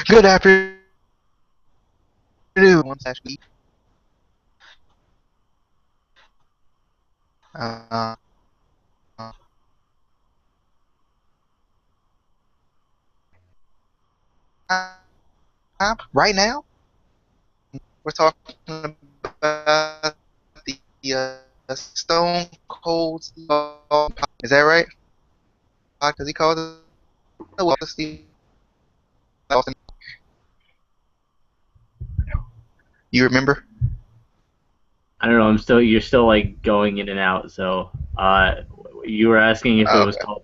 Good afternoon. One slash week. Uh, right now, we're talking about the Stone Cold Steve Austin. Is that right? Because he called it Steve Austin. You remember? I don't know. You're still like going in and out. So, you were asking if it was Okay. called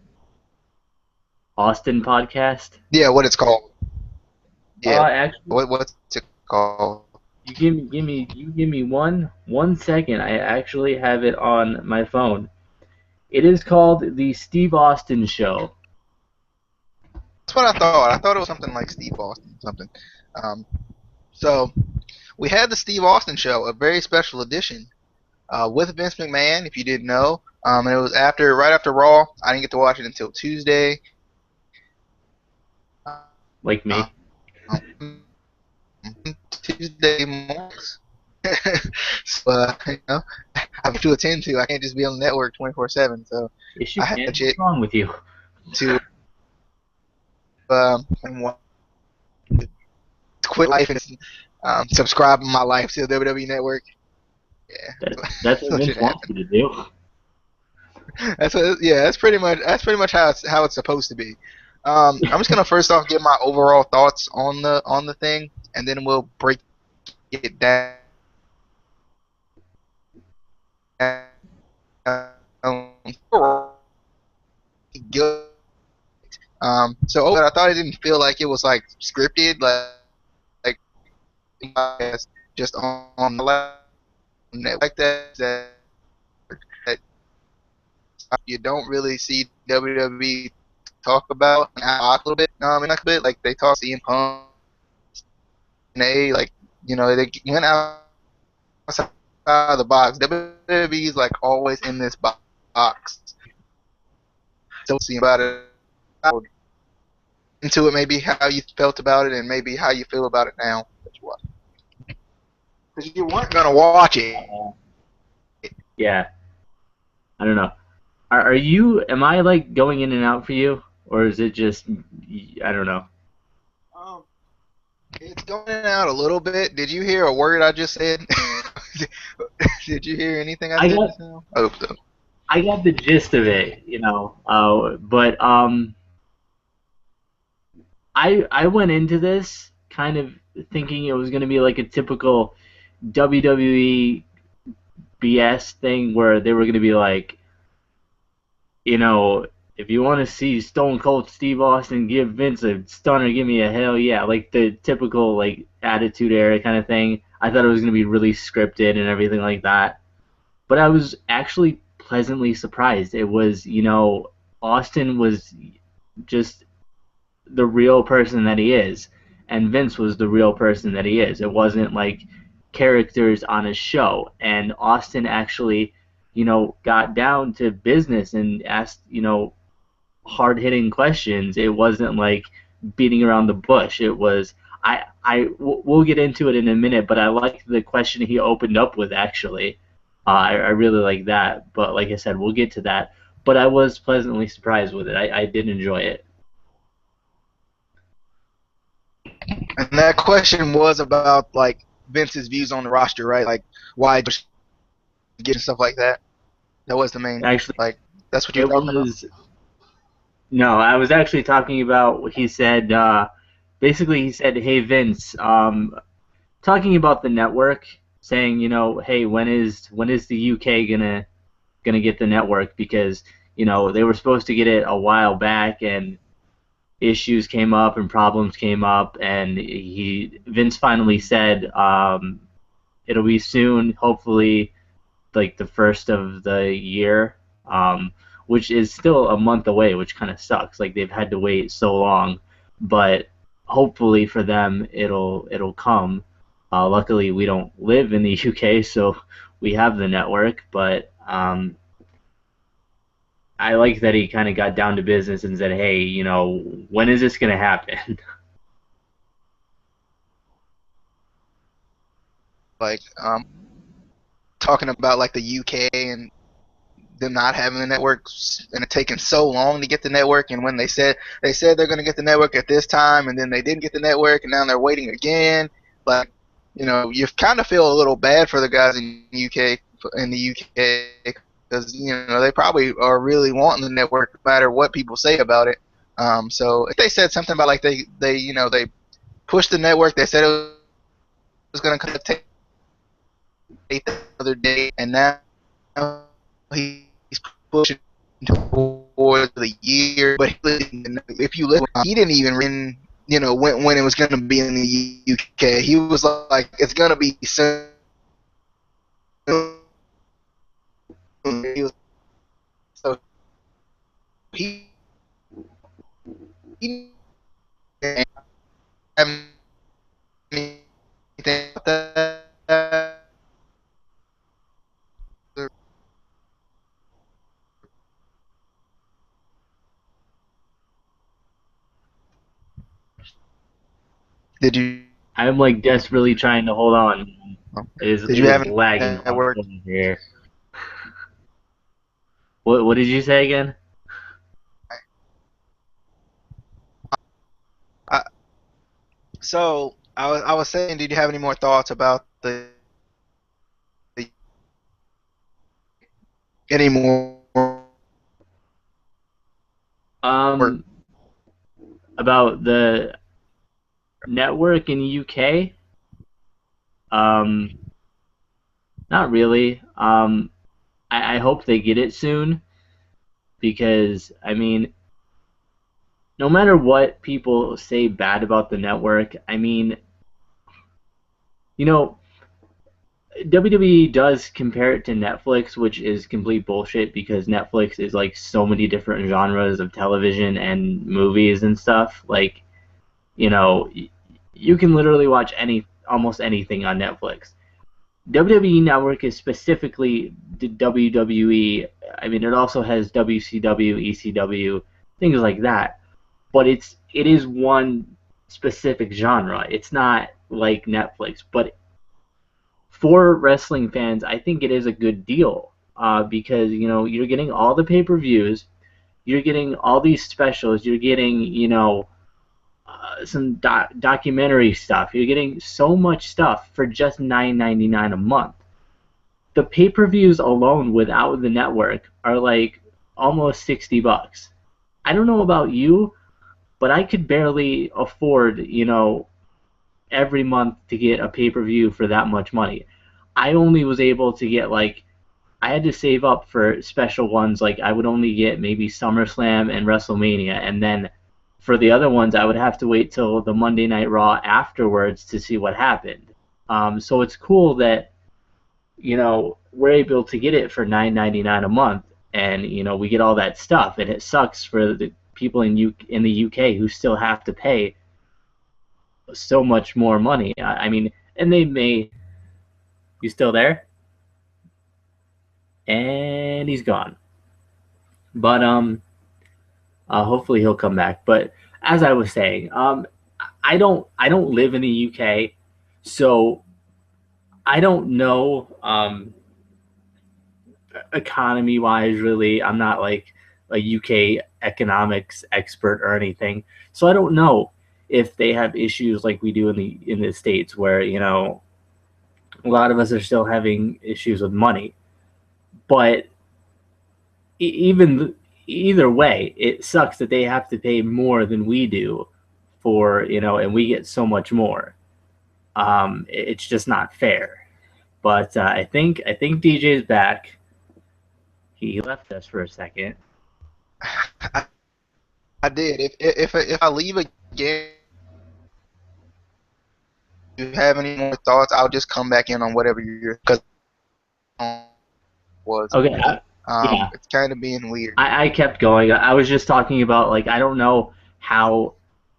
Austin Podcast. Yeah, what it's called. Yeah. Actually, What's it called? you give me one second. I actually have it on my phone. It is called the Steve Austin Show. That's what I thought. I thought it was something like Steve Austin, something. Um, so we had the Steve Austin show, a very special edition with Vince McMahon, if you didn't know. And it was right after Raw. I didn't get to watch it until Tuesday. Like Um, me. Tuesday mornings. So, I have to attend to. I can't just be on the network 24/7. So Yes, you I had can. to What's wrong with you? to quit life and subscribe my life to the WWE Network. Yeah, That's that's what what should Vince wants happen. you to do. Yeah, that's pretty much how it's supposed to be. I'm just gonna first off give my overall thoughts on the thing, and then we'll break it down. Good. So I thought it didn't feel like it was like scripted, like just on the net like that you don't really see WWE talk about a little bit. Like a bit like they talk CM Punk and like they went outside of the box. WWE is like always in this box. Still seeing about it into it, maybe how you felt about it, and maybe how you feel about it now. Because you weren't gonna watch it. Uh, yeah, I don't know. Are you? Am I like going in and out for you, or is it just? I don't know. Um, it's going out a little bit. Did you hear a word I just said? Did you hear anything I I said got just now? I hope so. I got the gist of it, but I went into this kind of thinking it was going to be like a typical WWE BS thing where they were going to be like, you know, if you want to see Stone Cold Steve Austin give Vince a stunner, give me a hell yeah, like the typical like Attitude Era kind of thing. I thought it was going to be really scripted and everything like that, but I was actually pleasantly surprised. It was, Austin was just the real person that he is, and Vince was the real person that he is. It wasn't like characters on a show. And Austin actually, got down to business and asked, hard hitting questions. It wasn't like beating around the bush. It was we'll get into it in a minute, but I like the question he opened up with actually. I really like that, but like I said, we'll get to that. But I was pleasantly surprised with it. I did enjoy it. And that question was about like Vince's views on the roster, right? Like why get stuff like that. That was the main Actually, like that's what you were it talking about. was no. I was actually talking about what he said. Basically, he said, "Hey Vince, talking about the network, saying, hey, when is the UK gonna get the network because they were supposed to get it a while back and issues came up and problems came up and he Vince finally said it'll be soon, hopefully like the first of the year, which is still a month away, which kind of sucks. Like they've had to wait so long, but hopefully for them it'll come. Luckily, we don't live in the UK, so we have the network. But I like that he kind of got down to business and said, "Hey, when is this gonna happen?" like talking about like the UK and them not having the network and it taking so long to get the network. And when they said they're going to get the network at this time, and then they didn't get the network, and now they're waiting again. Like, you kind of feel a little bad for the guys in the UK because they probably are really wanting the network no matter what people say about it. So if they said something about like they pushed the network, they said it was going to take the other day, and now he's pushing towards the year. But if you listen, he didn't even when it was going to be in the UK. He was like, it's going to be soon. He was, so he didn't have anything about that. Did you I'm like desperately trying to hold on. It did you is have any lagging network? over here. What did you say again? I, so I was saying, did you have any more thoughts about the any more work? Um, about the network in the UK. Um, not really. I hope they get it soon because I mean, no matter what people say bad about the network, I mean, you know, WWE does compare it to Netflix, which is complete bullshit because Netflix is like so many different genres of television and movies and stuff. Like, you can literally watch almost anything on Netflix. WWE Network is specifically the WWE. I mean, it also has WCW, ECW, things like that. But it is one specific genre. It's not like Netflix. But for wrestling fans, I think it is a good deal because you're getting all the pay-per-views, you're getting all these specials, you're getting some documentary stuff. You're getting so much stuff for just $9.99 a month. The pay-per-views alone without the network are like almost $60. I don't know about you, but I could barely afford, every month to get a pay-per-view for that much money. I only was able to get like I had to save up for special ones. Like I would only get maybe SummerSlam and WrestleMania, and then for the other ones, I would have to wait till the Monday Night Raw afterwards to see what happened. So it's cool that we're able to get it for $9.99 a month, and we get all that stuff. And it sucks for the people in the UK who still have to pay so much more money. I mean, and they may. You still there? And he's gone. But hopefully he'll come back. But as I was saying, I don't live in the UK, so I don't know economy wise really. I'm not like a UK economics expert or anything, so I don't know if they have issues like we do in the states where a lot of us are still having issues with money. But even either way, it sucks that they have to pay more than we do for and we get so much more. It's just not fair. But I think DJ's back. He left us for a second. I, I did. If I leave again, you have any more thoughts? I'll just come back in on whatever your because was. Okay, yeah, It's kind of being weird. I kept going. I was just talking about like I don't know how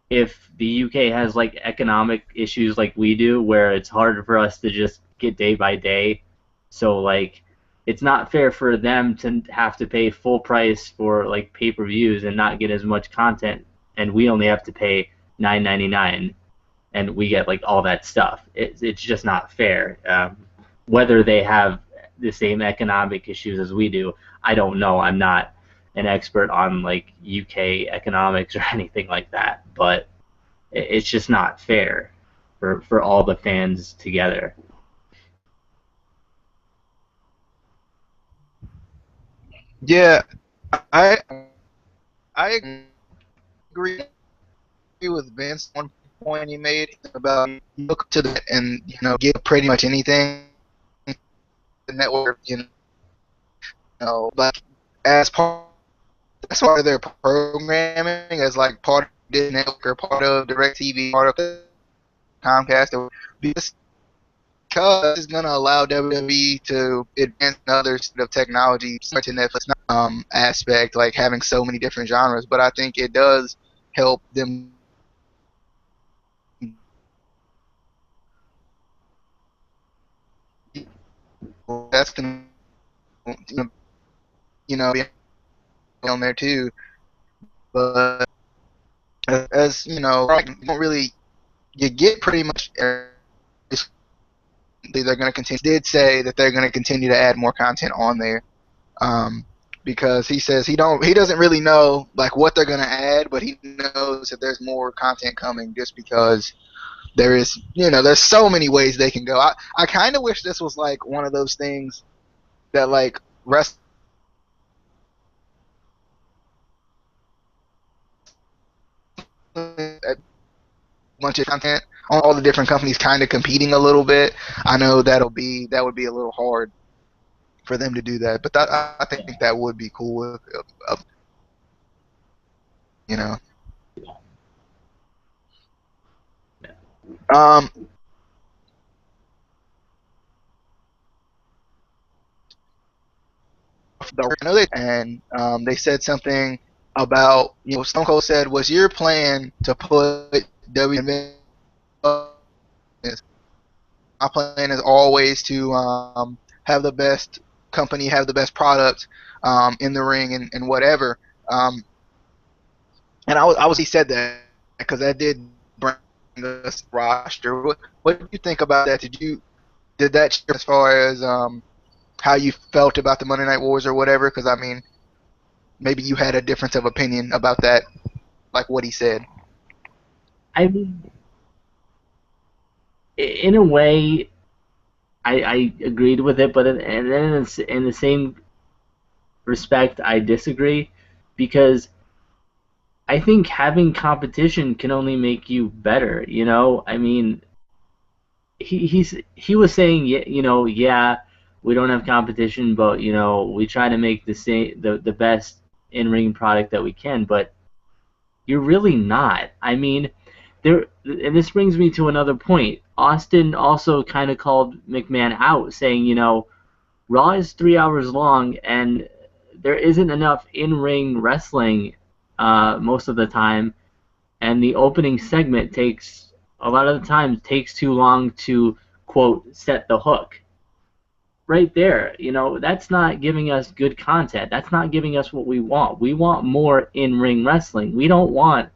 if the UK has like economic issues like we do, where it's harder for us to just get day by day. So like, it's not fair for them to have to pay full price for like pay-per-views and not get as much content, and we only have to pay $9.99. and we get like all that stuff. It's just not fair. Whether they have the same economic issues as we do, I don't know. I'm not an expert on like UK economics or anything like that, but it's just not fair for all the fans together. Yeah, I I agree with Vince. One point he made about you look to that and get pretty much anything the network like as part that's part of their programming as like part of the network or part of DirecTV, part of Comcast, because it's going to allow WWE to advance another set of technology similar to Netflix aspect, like having so many different genres. But I think it does help them. That's going to be on there too. But as like, you don't really you get pretty much. They're going to continue. Did say that they're going to continue to add more content on there. Because he says he doesn't really know like what they're gonna add, but he knows that there's more content coming just because there is there's so many ways they can go. I kind of wish this was like one of those things that like rest a bunch of content on all the different companies kind of competing a little bit. I know that would be a little hard for them to do that, but I think that would be cool. You know. Um, I know they said something about Stone Cold said, "Was your plan to put W?" My plan is always to have the best company, have the best product in the ring and whatever. And he said that because that did bring us roster. What do you think about that? Did that change as far as how you felt about the Monday Night Wars or whatever? Because I mean, maybe you had a difference of opinion about that, like what he said. I mean, in a way, I agreed with it, but and then in the same respect, I disagree because I think having competition can only make you better. I mean, he was saying, yeah, we don't have competition, but we try to make the best in ring product that we can, but you're really not. I mean, and this brings me to another point. Austin also kind of called McMahon out, saying, Raw is 3 hours long, and there isn't enough in-ring wrestling most of the time, and the opening segment takes a lot of the time takes too long to quote set the hook. Right there, that's not giving us good content. That's not giving us what we want. We want more in-ring wrestling. We don't want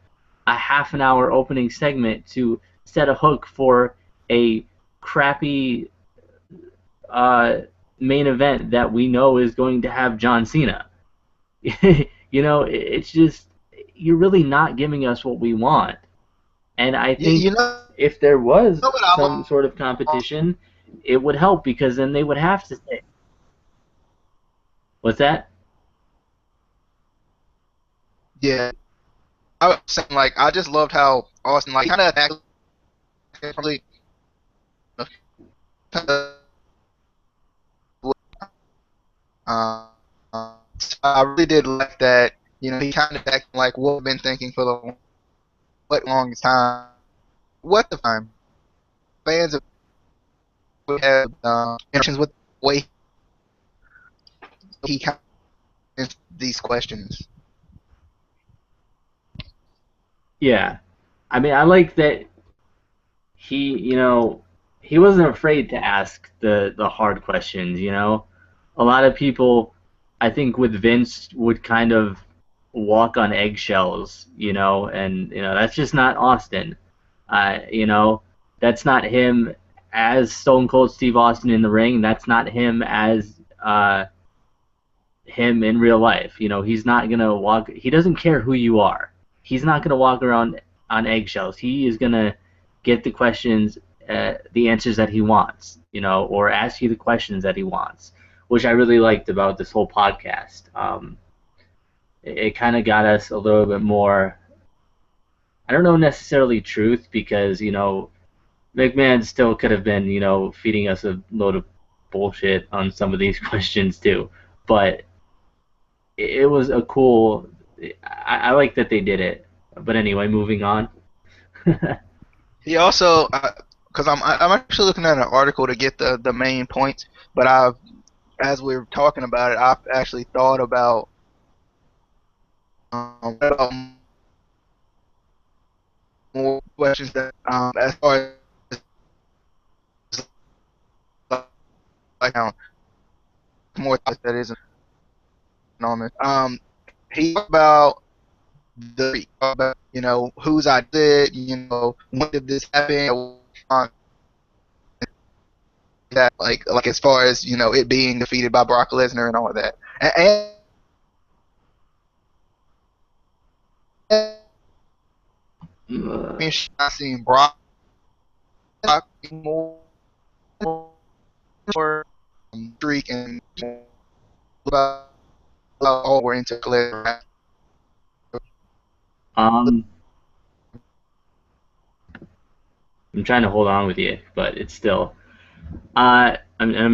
a half an hour opening segment to set a hook for a crappy main event that we know is going to have John Cena. It's just you're really not giving us what we want. And I think if there was some sort of competition, it would help because then they would have to say, "What's that?" Yeah, I was saying like I just loved how Austin like kind of actually so I really did like that. He kind of acted like what we've been thinking for the longest time. What the time fans have interactions with the way he kind of these questions. Yeah, I mean, I like that he wasn't afraid to ask the hard questions. A lot of people, I think, with Vince would kind of walk on eggshells. And that's just not Austin. You know, that's not him as Stone Cold Steve Austin in the ring. That's not him as him in real life. You know, he's not gonna walk. He doesn't care who you are. He's not gonna walk around on eggshells. He is gonna get the questions, the answers that he wants. You know, or ask you the questions that he wants, which I really liked about this whole podcast. It kind of got us a little bit more. I don't know necessarily truth because McMahon still could have been feeding us a load of bullshit on some of these questions too, but it was a cool. I like that they did it. But anyway, moving on. He also, because I'm actually looking at an article to get the main points, but as we were talking about it, I've actually thought about more questions that as far as like more that isn't on this. He talked about whose I did, when did this happen, that like as far as it being defeated by Brock Lesnar and all of that, and I've seen Brock more streak and about all we're into Lesnar. um, I'm trying to hold on with you, but it's still. I'm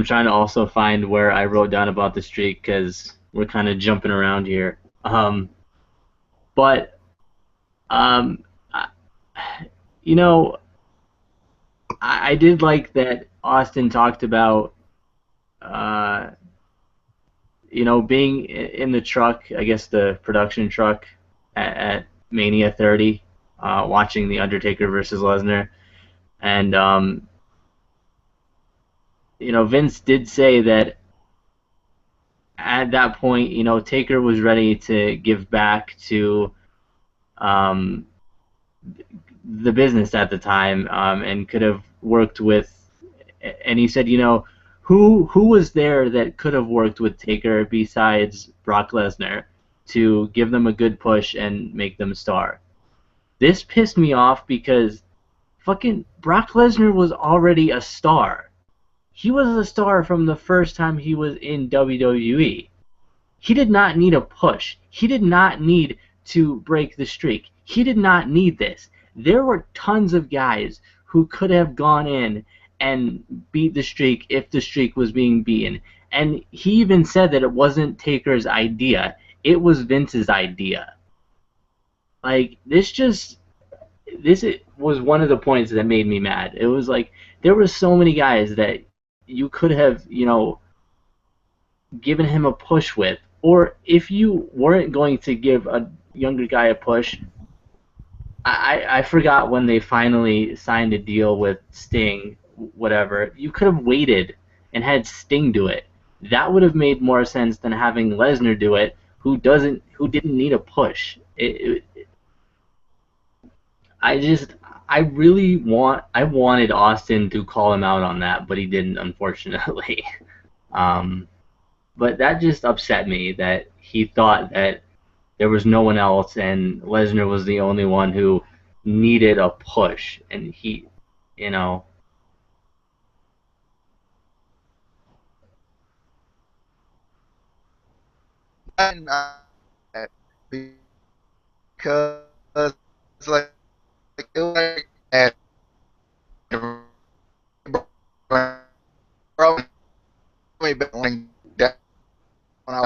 trying to also find where I wrote down about the streak because we're kind of jumping around here. But I, you know, I did like that Austin talked about, being in the truck, I guess the production truck at Mania 30, watching The Undertaker versus Lesnar. And, Vince did say that at that point, Taker was ready to give back to um, the business at the time, and could have worked with. And he said, who was there that could have worked with Taker besides Brock Lesnar to give them a good push and make them a star? This pissed me off because fucking Brock Lesnar was already a star. He was a star from the first time he was in WWE. He did not need a push. He did not need to break the streak. He did not need this. There were tons of guys who could have gone in and beat the streak if the streak was being beaten. And he even said that it wasn't Taker's idea. It was Vince's idea. Like, this was one of the points that made me mad. It was like, there were so many guys that you could have, given him a push with. Or if you weren't going to give a younger guy a push, I forgot when they finally signed a deal with Sting, whatever. You could have waited and had Sting do it. That would have made more sense than having Lesnar do it, who didn't need a push. I wanted Austin to call him out on that, but he didn't, unfortunately. But that just upset me that he thought that there was no one else and Lesnar was the only one who needed a push, and he, you know. And because like it was like at probably battling that when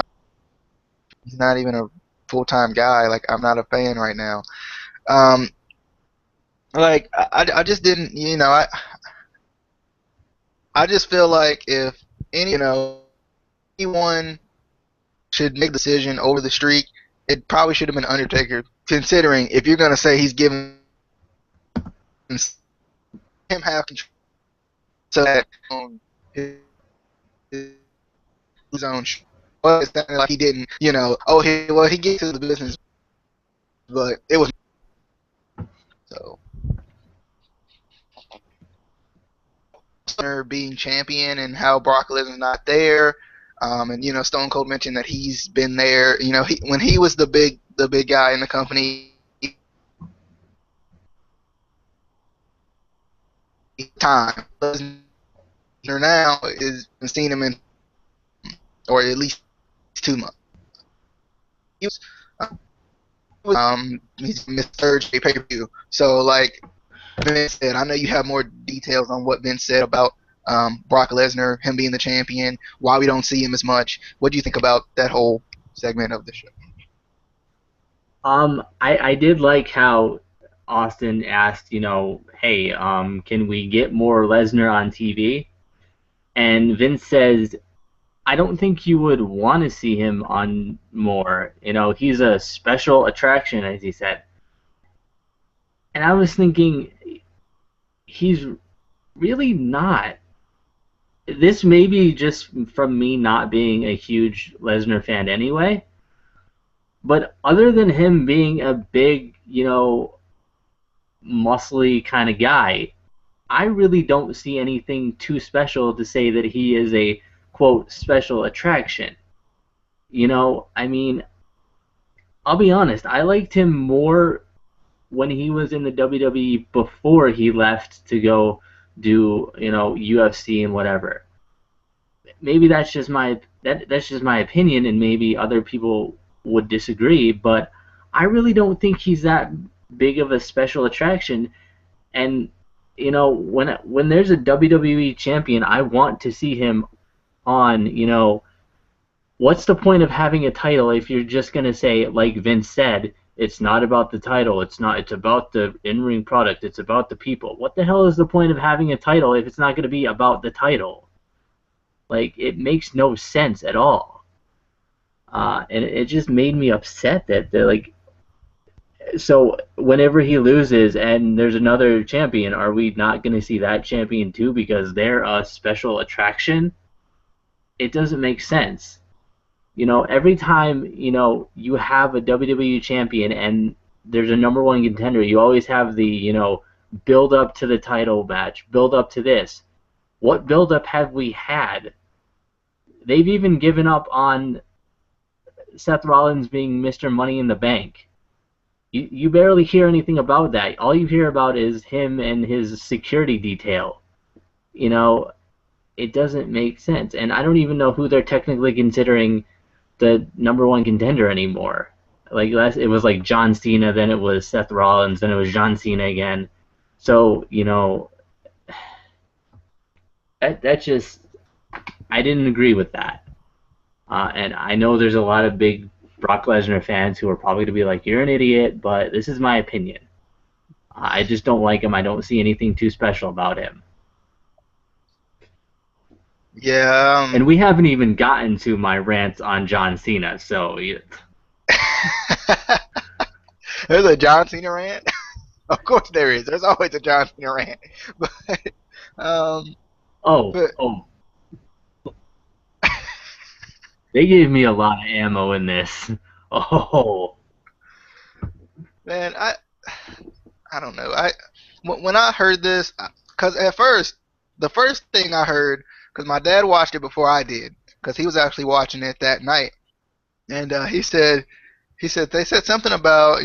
he's not even a full-time guy. Like, I'm not a fan right now. Um, like I just didn't, I just feel like if anyone should make a decision over the streak, it probably should have been Undertaker. Considering if you're gonna say he's giving him half control, so that his own. Well, it's not like he didn't, he gets to the business, but it was so. Lesnar being champion and how Brock Lesnar's not there. And Stone Cold mentioned that he's been there. When he was the big guy in the company, time Lesnar now is seen him in, or at least 2 months. He he's missed third pay-per-view. So like Vince said, I know you have more details on what Vince said about Brock Lesnar, him being the champion, why we don't see him as much. What do you think about that whole segment of the show? I did like how Austin asked, hey, can we get more Lesnar on TV? And Vince says, I don't think you would want to see him on more. He's a special attraction, as he said. And I was thinking, he's really not. This may be just from me not being a huge Lesnar fan anyway. But other than him being a big, muscly kind of guy, I really don't see anything too special to say that he is a, quote, special attraction. I mean, I'll be honest, I liked him more when he was in the WWE before he left to go do, UFC and whatever. Maybe that's just my opinion, and maybe other people would disagree, but I really don't think he's that big of a special attraction. And when there's a WWE champion, I want to see him on. What's the point of having a title if you're just going to say, like Vince said, it's not about the title, it's about the in-ring product, it's about the people? What the hell is the point of having a title if it's not going to be about the title? Like, it makes no sense at all. And it just made me upset that they're like, so whenever he loses and there's another champion, are we not going to see that champion too because they're a special attraction? It doesn't make sense. Every time, you have a WWE champion and there's a number one contender, you always have the, build up to the title match, build up to this. What build up have we had? They've even given up on Seth Rollins being Mr. Money in the Bank. You barely hear anything about that. All you hear about is him and his security detail. It doesn't make sense. And I don't even know who they're technically considering the number one contender anymore. Like it was like John Cena, then it was Seth Rollins, then it was John Cena again. So, that just, I didn't agree with that. And I know there's a lot of big Brock Lesnar fans who are probably going to be like, you're an idiot, but this is my opinion. I just don't like him. I don't see anything too special about him. Yeah. And we haven't even gotten to my rants on John Cena, so... There's a John Cena rant? Of course there is. There's always a John Cena rant. But, They gave me a lot of ammo in this. Oh. Man, I don't know. When I heard this, because at first, the first thing I heard, because my dad watched it before I did, because he was actually watching it that night, and he said they said something about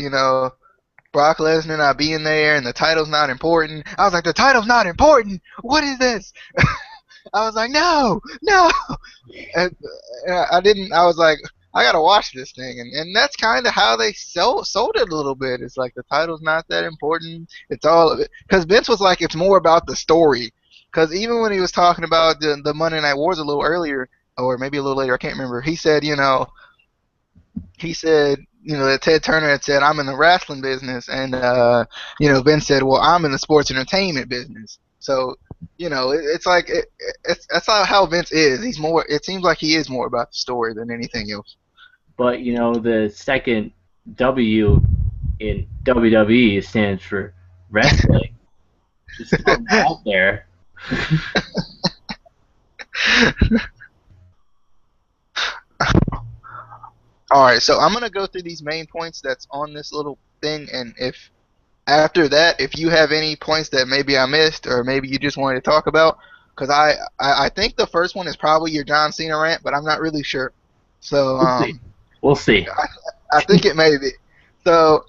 Brock Lesnar not being there and the title's not important. I was like, the title's not important. What is this? I was like, no. And I didn't. I was like, I gotta watch this thing, and that's kind of how they sold it a little bit. It's like the title's not that important. It's all of it, because Vince was like, it's more about the story. Because even when he was talking about the Monday Night Wars a little earlier, or maybe a little later, I can't remember. He said, that Ted Turner had said, I'm in the wrestling business, and Vince said, well, I'm in the sports entertainment business. So, it's like that's how Vince is. He's more. It seems like he is more about the story than anything else. But the second W in WWE stands for wrestling. Just throw that out there. All right, so I'm gonna go through these main points that's on this little thing, and if after that, if you have any points that maybe I missed or maybe you just wanted to talk about, because I think the first one is probably your John Cena rant, but I'm not really sure. So We'll see. We'll see. I think it may be. So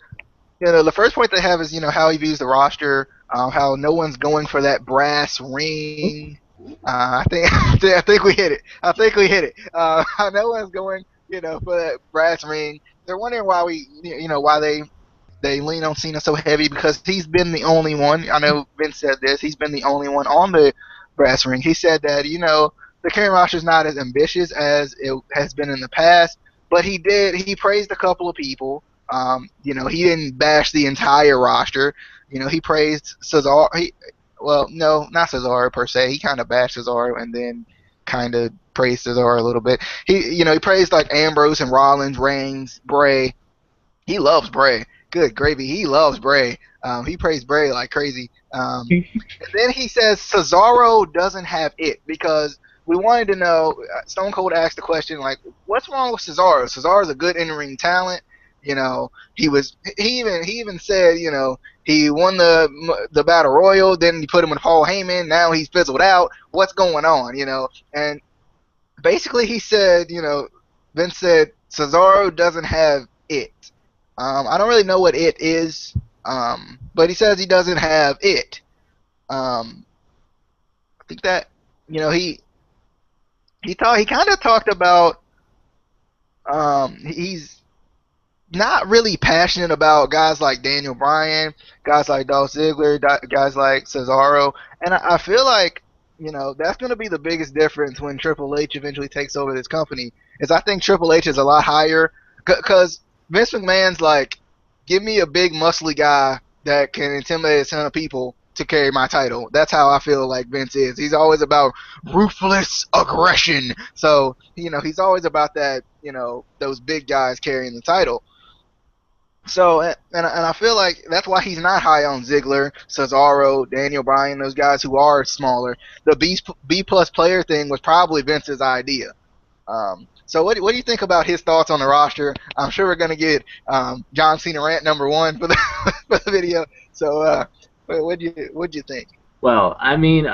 the first point they have is how he views the roster, how no one's going for that brass ring. I think I think we hit it. I think we hit it. How no one's going for that brass ring. They're wondering why why they lean on Cena so heavy because he's been the only one. I know Vince said this. He's been the only one on the brass ring. He said that the current roster is not as ambitious as it has been in the past, but he praised a couple of people. He didn't bash the entire roster. He praised Cesaro. Well, no, not Cesaro per se. He kind of bashed Cesaro and then kind of praised Cesaro a little bit. He praised like Ambrose and Rollins, Reigns, Bray. He loves Bray. Good gravy. He loves Bray. He praised Bray like crazy. And then he says Cesaro doesn't have it because we wanted to know. Stone Cold asked the question like, "What's wrong with Cesaro? Cesaro's a good in-ring talent. He even said he won the battle royal. Then he put him with Paul Heyman. Now he's fizzled out. What's going on? And basically he said Vince said Cesaro doesn't have it. I don't really know what it is, but he says he doesn't have it. I think that he kind of talked about he's not really passionate about guys like Daniel Bryan, guys like Dolph Ziggler, guys like Cesaro, and I feel like that's going to be the biggest difference when Triple H eventually takes over this company. Is I think Triple H is a lot higher because Vince McMahon's like, give me a big muscly guy that can intimidate a ton of people to carry my title. That's how I feel like Vince is. He's always about ruthless aggression. So he's always about that. Those big guys carrying the title. So and I feel like that's why he's not high on Ziggler, Cesaro, Daniel Bryan, those guys who are smaller. The B plus player thing was probably Vince's idea. So what do you think about his thoughts on the roster? I'm sure we're gonna get John Cena rant number one for the for the video. So what'd you think? Well, I mean,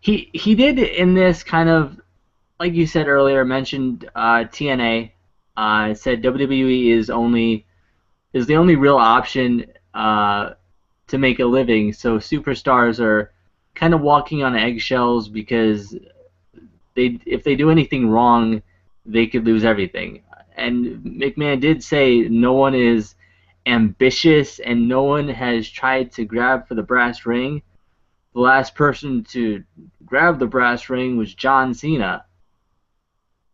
he did in this kind of, like you said earlier, mentioned TNA. Said WWE is the only real option to make a living. So superstars are kind of walking on eggshells because if they do anything wrong, they could lose everything. And McMahon did say no one is ambitious and no one has tried to grab for the brass ring. The last person to grab the brass ring was John Cena.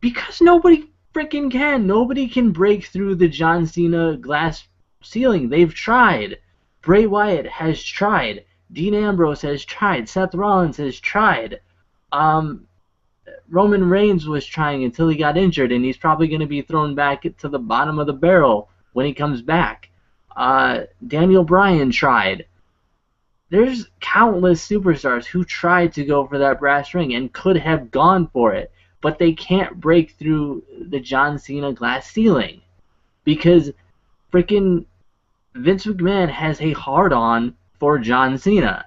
Because nobody freaking can. Nobody can break through the John Cena glass ceiling. They've tried. Bray Wyatt has tried. Dean Ambrose has tried. Seth Rollins has tried. Roman Reigns was trying until he got injured, and he's probably going to be thrown back to the bottom of the barrel when he comes back. Daniel Bryan tried. There's countless superstars who tried to go for that brass ring and could have gone for it, but they can't break through the John Cena glass ceiling because freaking Vince McMahon has a hard-on for John Cena.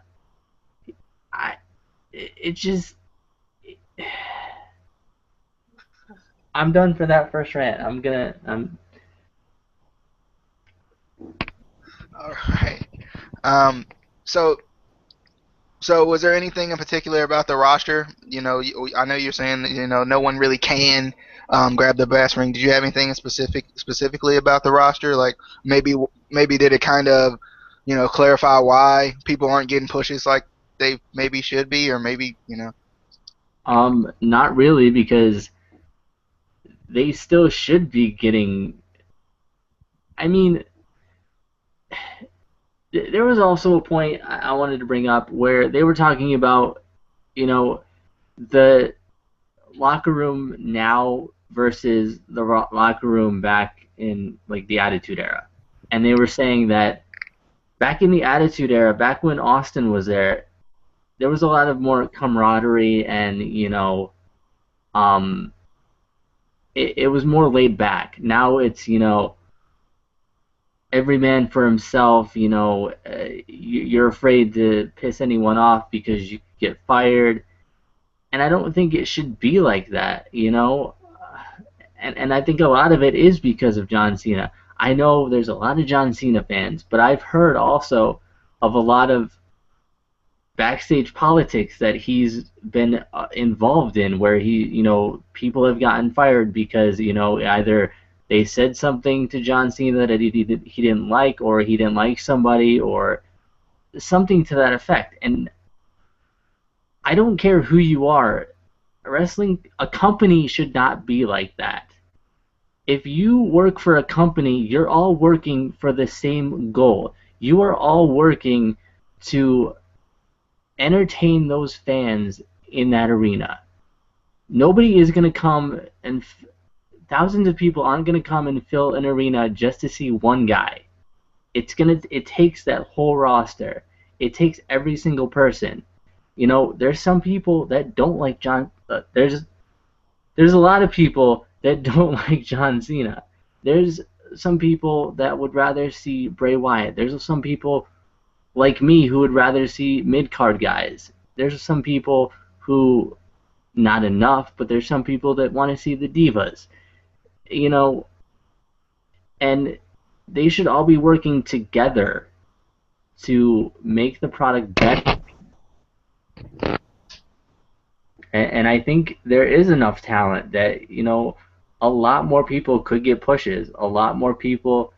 I'm done for that first rant. All right. So was there anything in particular about the roster? I know you're saying that, no one really can grab the brass ring. Did you have anything specifically about the roster? Like maybe did it kind of, clarify why people aren't getting pushes like they maybe should be, or maybe. Not really, because they still should be getting. I mean, there was also a point I wanted to bring up where they were talking about, the locker room now versus the locker room back in like the Attitude Era, and they were saying that back in the Attitude Era, back when Austin was there was a lot of more camaraderie and it was more laid back. Now it's every man for himself. You're afraid to piss anyone off because you get fired, and I don't think it should be like that. And I think a lot of it is because of John Cena. I know there's a lot of John Cena fans, but I've heard also of a lot of backstage politics that he's been involved in, where people have gotten fired because either they said something to John Cena that he didn't like, or he didn't like somebody, or something to that effect. And I don't care who you are, wrestling, a company should not be like that. If you work for a company, you're all working for the same goal. You are all working to entertain those fans in that arena. Nobody is going to come and thousands of people aren't going to come and fill an arena just to see one guy. It takes that whole roster. It takes every single person. There's some people that don't like John. There's a lot of people that don't like John Cena. There's some people that would rather see Bray Wyatt. There's some people like me who would rather see mid-card guys. There's some people who, not enough, but there's some people that want to see the divas. You know, and they should all be working together to make the product better. And I think there is enough talent that, a lot more people could get pushes. A lot more people,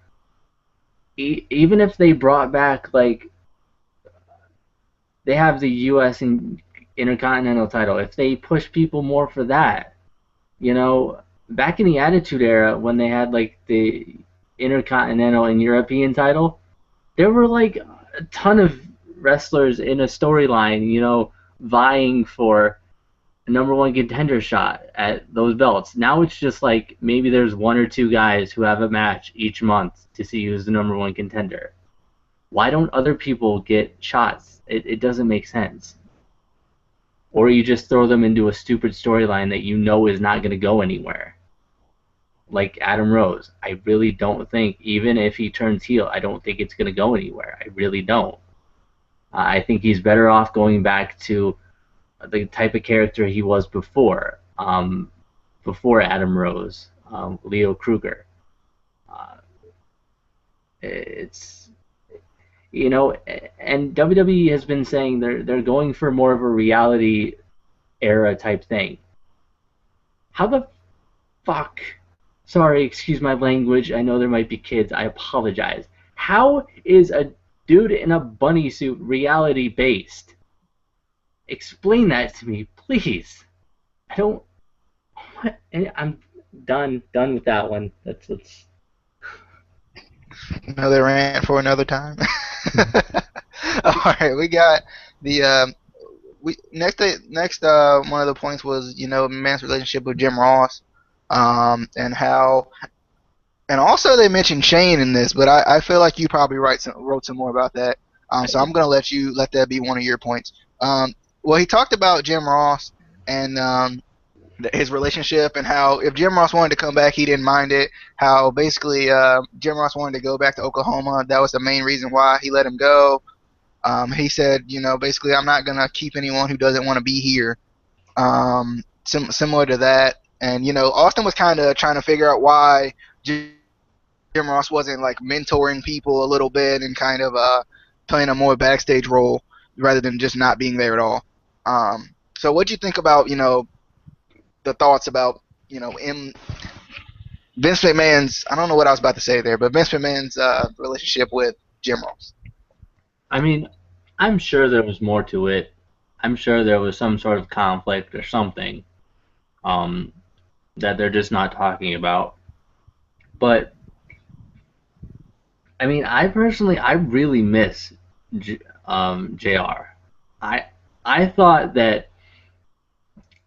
even if they brought back, like, they have the U.S. and Intercontinental title, if they push people more for that, back in the Attitude Era when they had, like, the Intercontinental and European title, there were, like, a ton of wrestlers in a storyline, vying for a number one contender shot at those belts. Now it's just like maybe there's one or two guys who have a match each month to see who's the number one contender. Why don't other people get shots? It doesn't make sense. Or you just throw them into a stupid storyline that is not going to go anywhere. Like Adam Rose. I really don't think, even if he turns heel, I don't think it's going to go anywhere. I really don't. I think he's better off going back to the type of character he was before Adam Rose, Leo Kruger. It's and WWE has been saying they're going for more of a reality era type thing. How the fuck? Sorry, excuse my language. I know there might be kids. I apologize. How is a dude in a bunny suit reality based? Explain that to me, please. I don't. What? I'm done with that one. That's another rant for another time. All right, we got the next one of the points was man's relationship with Jim Ross, and how, and also they mentioned Shane in this, but I feel like you probably wrote some more about that. So I'm gonna let that be one of your points. Well, he talked about Jim Ross and his relationship, and how if Jim Ross wanted to come back, he didn't mind it. How basically Jim Ross wanted to go back to Oklahoma. That was the main reason why he let him go. He said, basically, I'm not going to keep anyone who doesn't want to be here. Similar to that. And, Austin was kind of trying to figure out why Jim Ross wasn't, like, mentoring people a little bit and kind of playing a more backstage role rather than just not being there at all. So what do you think about, the thoughts about, in Vince McMahon's, I don't know what I was about to say there, but Vince McMahon's relationship with Jim Ross? I mean, I'm sure there was more to it. I'm sure there was some sort of conflict or something that they're just not talking about. But, I mean, I really miss JR. I thought that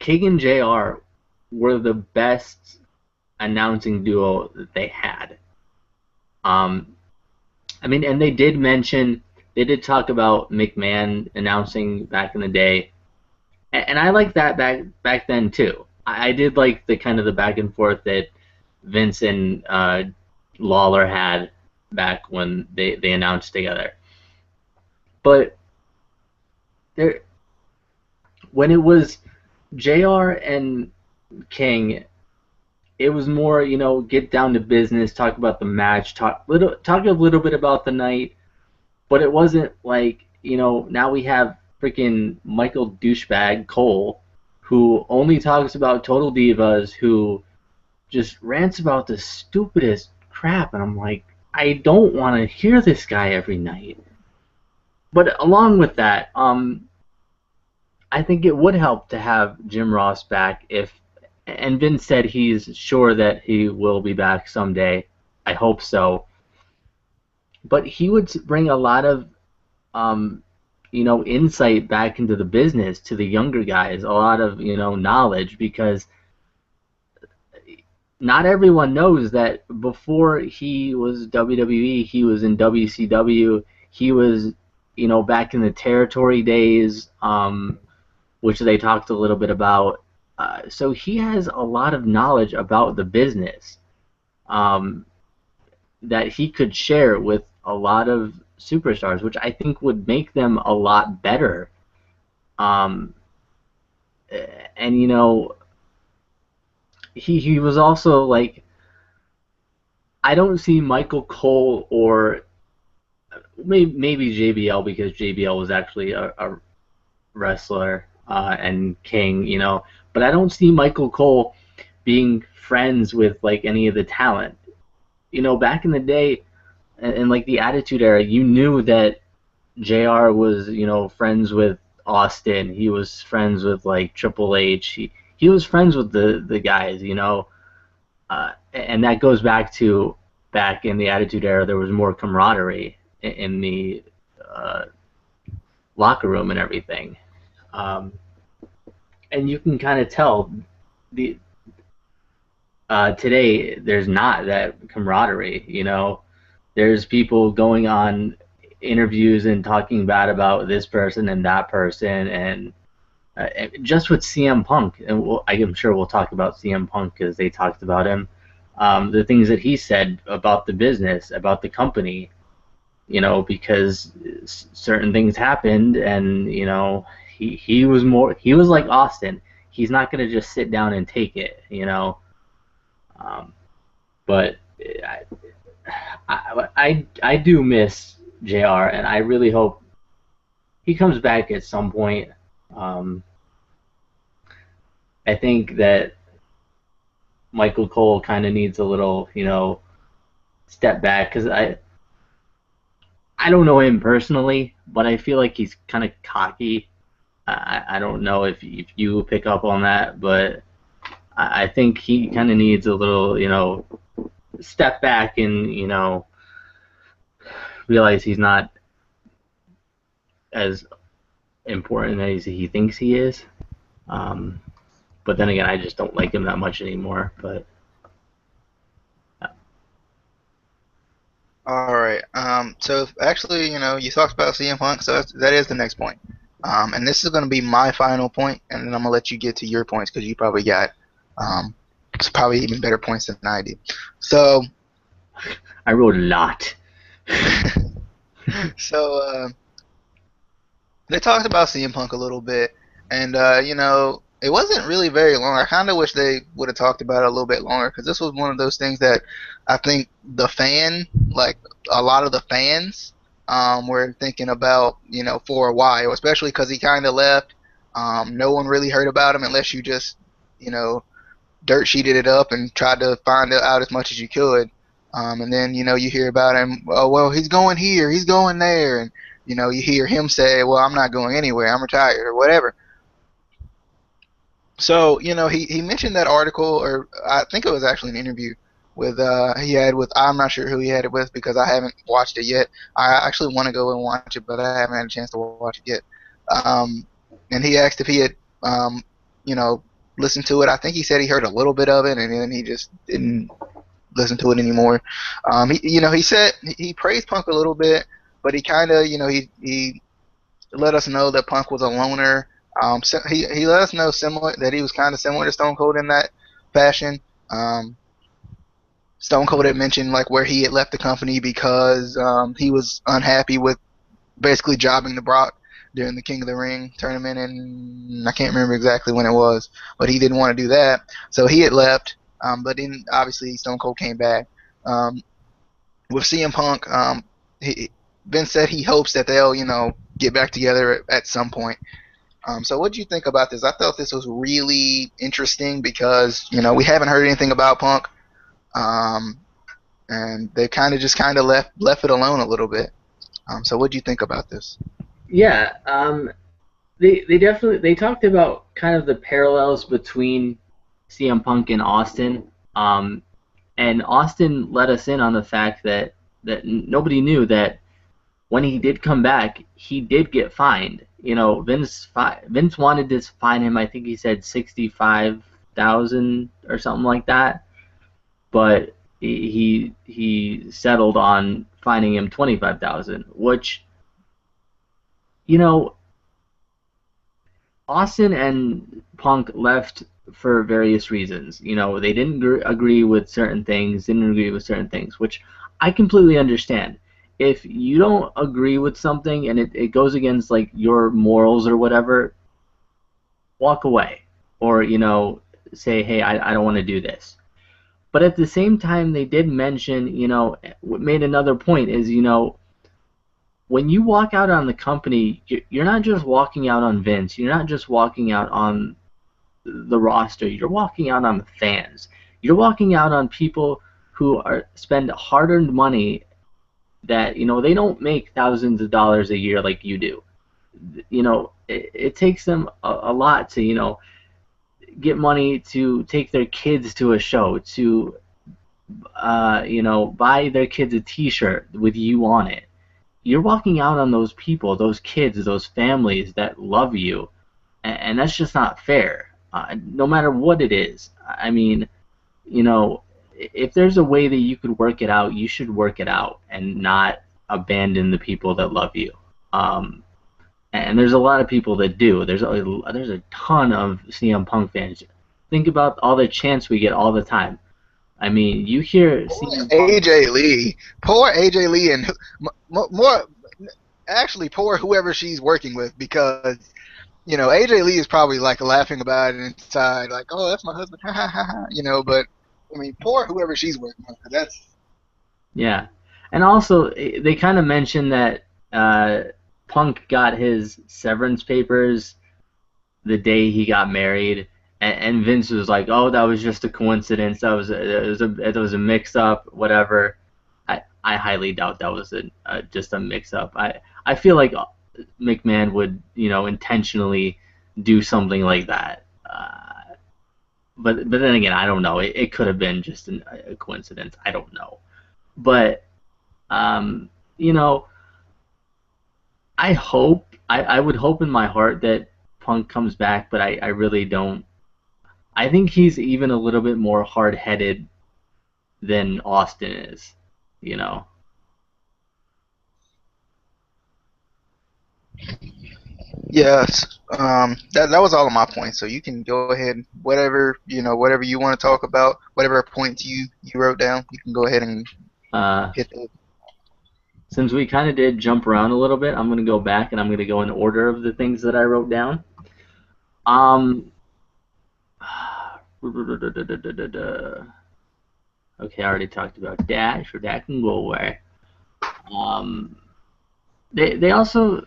King and JR were the best announcing duo that they had. I mean, and they did talk about McMahon announcing back in the day, and I liked that back then too. I did like the kind of the back and forth that Vince and Lawler had back when they announced together. But there, when it was JR and King, it was more, get down to business, talk about the match, talk a little bit about the night, but it wasn't like, now we have freaking Michael douchebag Cole, who only talks about Total Divas, who just rants about the stupidest crap, and I'm like, I don't want to hear this guy every night. But along with that, I think it would help to have Jim Ross back and Vince said he's sure that he will be back someday. I hope so. But he would bring a lot of, insight back into the business to the younger guys, a lot of, knowledge, because not everyone knows that before he was WWE, he was in WCW. He was, back in the territory days, which they talked a little bit about. So he has a lot of knowledge about the business that he could share with a lot of superstars, which I think would make them a lot better. And he was also like, I don't see Michael Cole or maybe JBL, because JBL was actually a wrestler, and King, but I don't see Michael Cole being friends with like any of the talent. Back in the day, in like the Attitude Era, you knew that JR was, friends with Austin. He was friends with like Triple H. He was friends with the guys, and that goes back in the Attitude Era. There was more camaraderie in the locker room and everything. And you can kind of tell today there's not that camaraderie. There's people going on interviews and talking bad about this person and that person, and just with CM Punk, and I'm sure we'll talk about CM Punk because they talked about him. The things that he said about the business, about the company, because certain things happened, and he was like Austin. He's not gonna just sit down and take it, but I do miss JR, and I really hope he comes back at some point. I think that Michael Cole kind of needs a little, step back, because I don't know him personally, but I feel like he's kind of cocky. I don't know if you pick up on that, but I think he kind of needs a little, step back and, realize he's not as important as he thinks he is. But then again, I just don't like him that much anymore. But All right. So actually, you talked about CM Punk, so that is the next point. And this is going to be my final point, and then I'm gonna let you get to your points because you probably got probably even better points than I did. So I wrote a lot. So they talked about CM Punk a little bit, and it wasn't really very long. I kind of wish they would have talked about it a little bit longer, because this was one of those things that I think like a lot of the fans, were thinking about, for a while, especially because he kind of left. No one really heard about him unless you just, dirt sheeted it up and tried to find out as much as you could. And then, you hear about him, oh, well, he's going here, he's going there. And, you hear him say, well, I'm not going anywhere, I'm retired, or whatever. So, he mentioned that article, or I think it was actually an interview I'm not sure who he had it with because I haven't watched it yet. I actually want to go and watch it, but I haven't had a chance to watch it yet. And he asked if he had, listened to it. I think he said he heard a little bit of it, and then he just didn't listen to it anymore. He said he praised Punk a little bit, but he kind of, he let us know that Punk was a loner. So he let us know that he was kind of similar to Stone Cold in that fashion. Stone Cold had mentioned like where he had left the company because he was unhappy with basically jobbing the Brock during the King of the Ring tournament, and I can't remember exactly when it was, but he didn't want to do that, so he had left. But then obviously Stone Cold came back. Um, with CM Punk, he, Vince said he hopes that they'll get back together at some point. So what do you think about this? I thought this was really interesting because we haven't heard anything about Punk, um, and they kind of left it alone a little bit. So what do you think about this? Yeah, they definitely they talked about kind of the parallels between CM Punk and Austin. And Austin let us in on the fact that nobody knew that when he did come back, he did get fined. Vince wanted to fine him. I think he said 65,000 or something like that, but he settled on fining him 25,000, which you know Austin and Punk left for various reasons. They didn't agree with certain things, didn't agree with certain things, which I completely understand. If you don't agree with something and it goes against like your morals or whatever, walk away. Or, say, hey, I don't want to do this. But at the same time, they did mention, made another point is, when you walk out on the company, you're not just walking out on Vince. You're not just walking out on the roster. You're walking out on the fans. You're walking out on people who are spend hard-earned money that they don't make thousands of dollars a year like you do. It takes them a lot to get money to take their kids to a show, to buy their kids a T-shirt with you on it. You're walking out on those people, those kids, those families that love you, and that's just not fair. No matter what it is. I mean, if there's a way that you could work it out, you should work it out and not abandon the people that love you. And there's a lot of people that do. There's a ton of CM Punk fans. Think about all the chants we get all the time. I mean, you hear CM Punk. AJ Lee, poor AJ Lee, and more actually poor whoever she's working with because AJ Lee is probably like laughing about it inside, like, oh, that's my husband, ha ha ha ha, But I mean, poor whoever she's working with. That's Yeah, and also they kind of mentioned that Punk got his severance papers the day he got married, and Vince was like, "Oh, that was just a coincidence. It was a mix-up, whatever." I highly doubt that was just a mix-up. I feel like McMahon would intentionally do something like that. But then again, I don't know. It could have been just a coincidence. I don't know. But um, you know, I would hope in my heart that Punk comes back, but I really don't. I think he's even a little bit more hard-headed than Austin is. You know. yes. That was all of my points. So you can go ahead, whatever you want to talk about, whatever points you wrote down, you can go ahead and Uh, hit those. since we kind of did jump around a little bit, I'm gonna go back and I'm gonna go in order of the things that I wrote down. Um. Okay, I already talked about that, so that can go away. Um, they also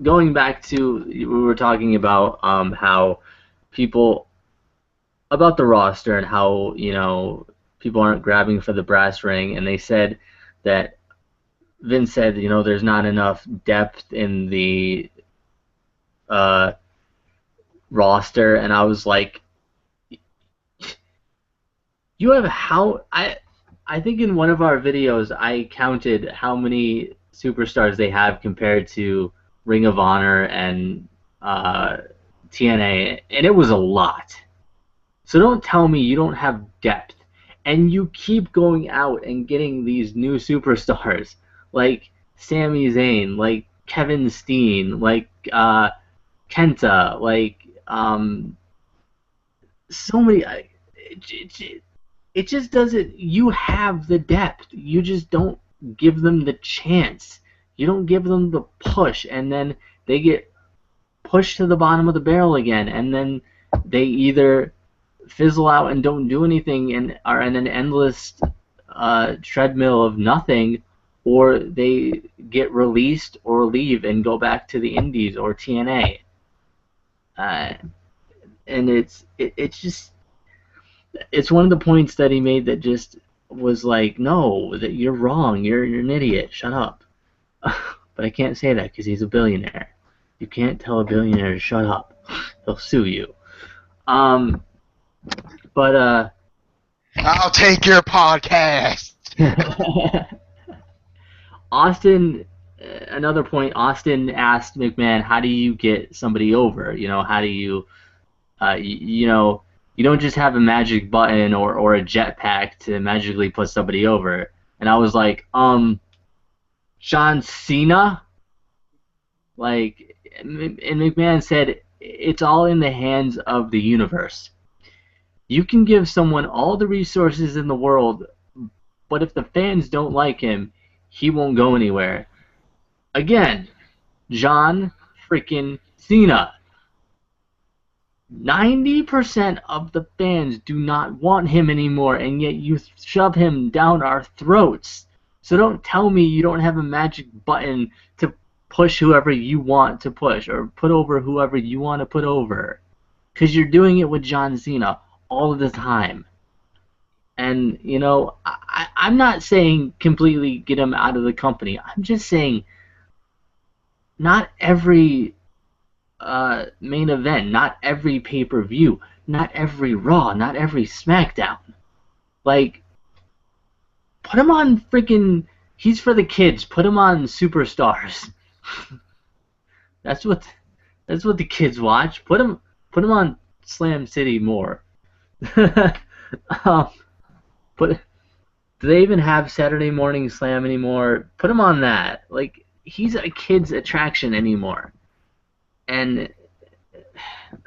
going back to we were talking about how people about the roster and how people aren't grabbing for the brass ring, and they said that Vince said there's not enough depth in the uh, roster, and I was like, you have how I think in one of our videos I counted how many superstars they have compared to Ring of Honor and TNA, and it was a lot. So don't tell me you don't have depth, and you keep going out and getting these new superstars like Sami Zayn, like Kevin Steen, like Kenta, like so many. it just doesn't. You have the depth. You just don't give them the chance. You don't give them the push, and then they get pushed to the bottom of the barrel again, and then they either fizzle out and don't do anything and are in an endless treadmill of nothing, or they get released or leave and go back to the Indies or TNA. Uh, and it's just it's one of the points that he made that just was like, no, that you're wrong, you're an idiot, shut up. But I can't say that because he's a billionaire. You can't tell a billionaire to shut up. They'll sue you. But I'll take your podcast. Austin, another point. Austin asked McMahon, "How do you get somebody over? You know, how do you, you know, you don't just have a magic button or a jetpack to magically put somebody over." And I was like, John Cena? Like, and McMahon said, it's all in the hands of the universe. You can give someone all the resources in the world, but if the fans don't like him, he won't go anywhere. Again, John freaking Cena. 90% of the fans do not want him anymore, and yet you shove him down our throats. So don't tell me you don't have a magic button to push whoever you want to push or put over whoever you want to put over. Because you're doing it with John Cena all the time. And, you know, I'm not saying completely get him out of the company. I'm just saying not every main event, not every pay-per-view, not every Raw, not every SmackDown. Like, put him on freaking... He's for the kids. Put him on Superstars. That's what the kids watch. Put him on Slam City more. But do they even have Saturday Morning Slam anymore? Put him on that. Like, he's a kid's attraction anymore. And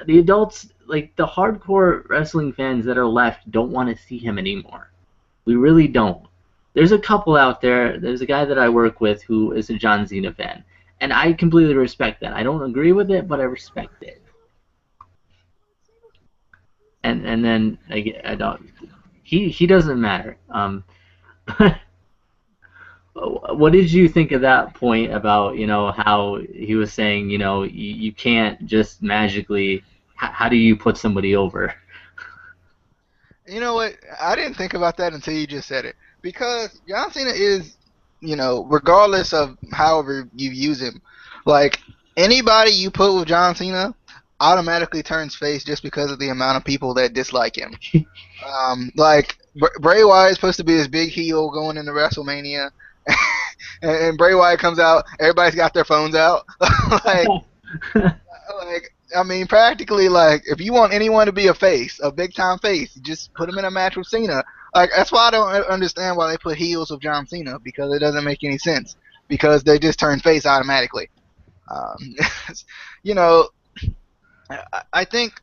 the adults, like the hardcore wrestling fans that are left, don't want to see him anymore. We really don't. There's a couple out there. There's a guy that I work with who is a John Cena fan. And I completely respect that. I don't agree with it, but I respect it. And then I don't... He doesn't matter. What did you think of that point about, you know, how he was saying, you know, you can't just magically... How do you put somebody over? You know what? I didn't think about that until you just said it. Because John Cena is, you know, regardless of however you use him, like, anybody you put with John Cena automatically turns face just because of the amount of people that dislike him. Like, Bray Wyatt is supposed to be this big heel going into WrestleMania, and Bray Wyatt comes out, everybody's got their phones out. like, I mean, practically, like, if you want anyone to be a face, a big-time face, just put him in a match with Cena. Like, that's why I don't understand why they put heels with John Cena, because it doesn't make any sense. Because they just turn face automatically. You know, I think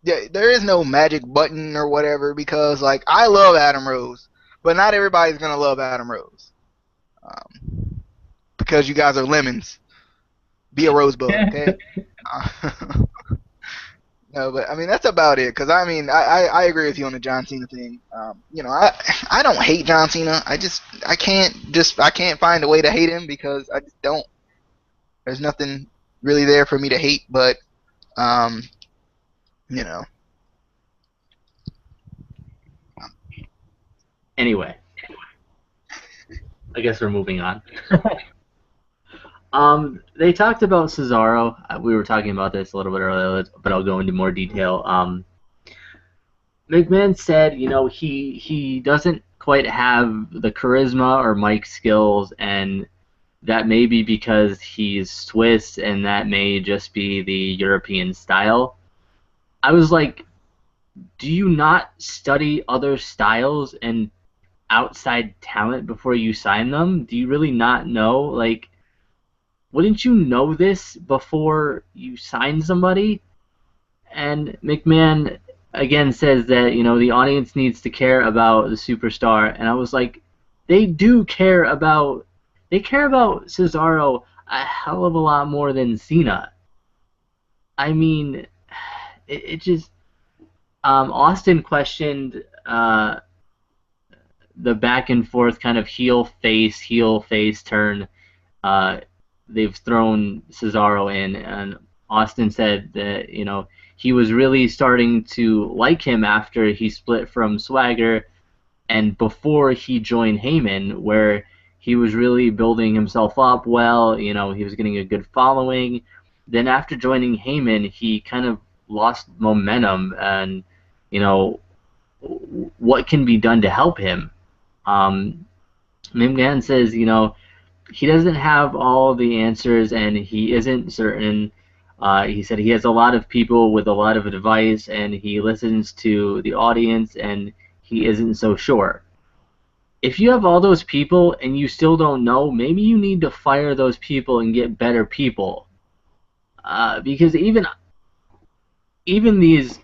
there is no magic button or whatever, because, like, I love Adam Rose, but not everybody's going to love Adam Rose. Because you guys are lemons. Be a rosebud, okay? No, but I mean that's about it. Cause I mean I agree with you on the John Cena thing. You know, I don't hate John Cena. I can't find a way to hate him because I just don't. There's nothing really there for me to hate. But you know. Anyway, I guess we're moving on. They talked about Cesaro. We were talking about this a little bit earlier, but I'll go into more detail. McMahon said, you know, he doesn't quite have the charisma or mic skills, and that may be because he's Swiss, and that may just be the European style. I was like, do you not study other styles and outside talent before you sign them? Do you really not know? Like, wouldn't you know this before you sign somebody? And McMahon again says that the audience needs to care about the superstar, and I was like, they do care about Cesaro a hell of a lot more than Cena. I mean, it just Austin questioned the back and forth kind of heel face turn uh, they've thrown Cesaro in, and Austin said that he was really starting to like him after he split from Swagger and before he joined Heyman, where he was really building himself up well. He was getting a good following. Then after joining Heyman, he kind of lost momentum, and you know what can be done to help him. McMahon says, he doesn't have all the answers and he isn't certain. He said he has a lot of people with a lot of advice and he listens to the audience and he isn't so sure. If you have all those people and you still don't know, maybe you need to fire those people and get better people. Because even these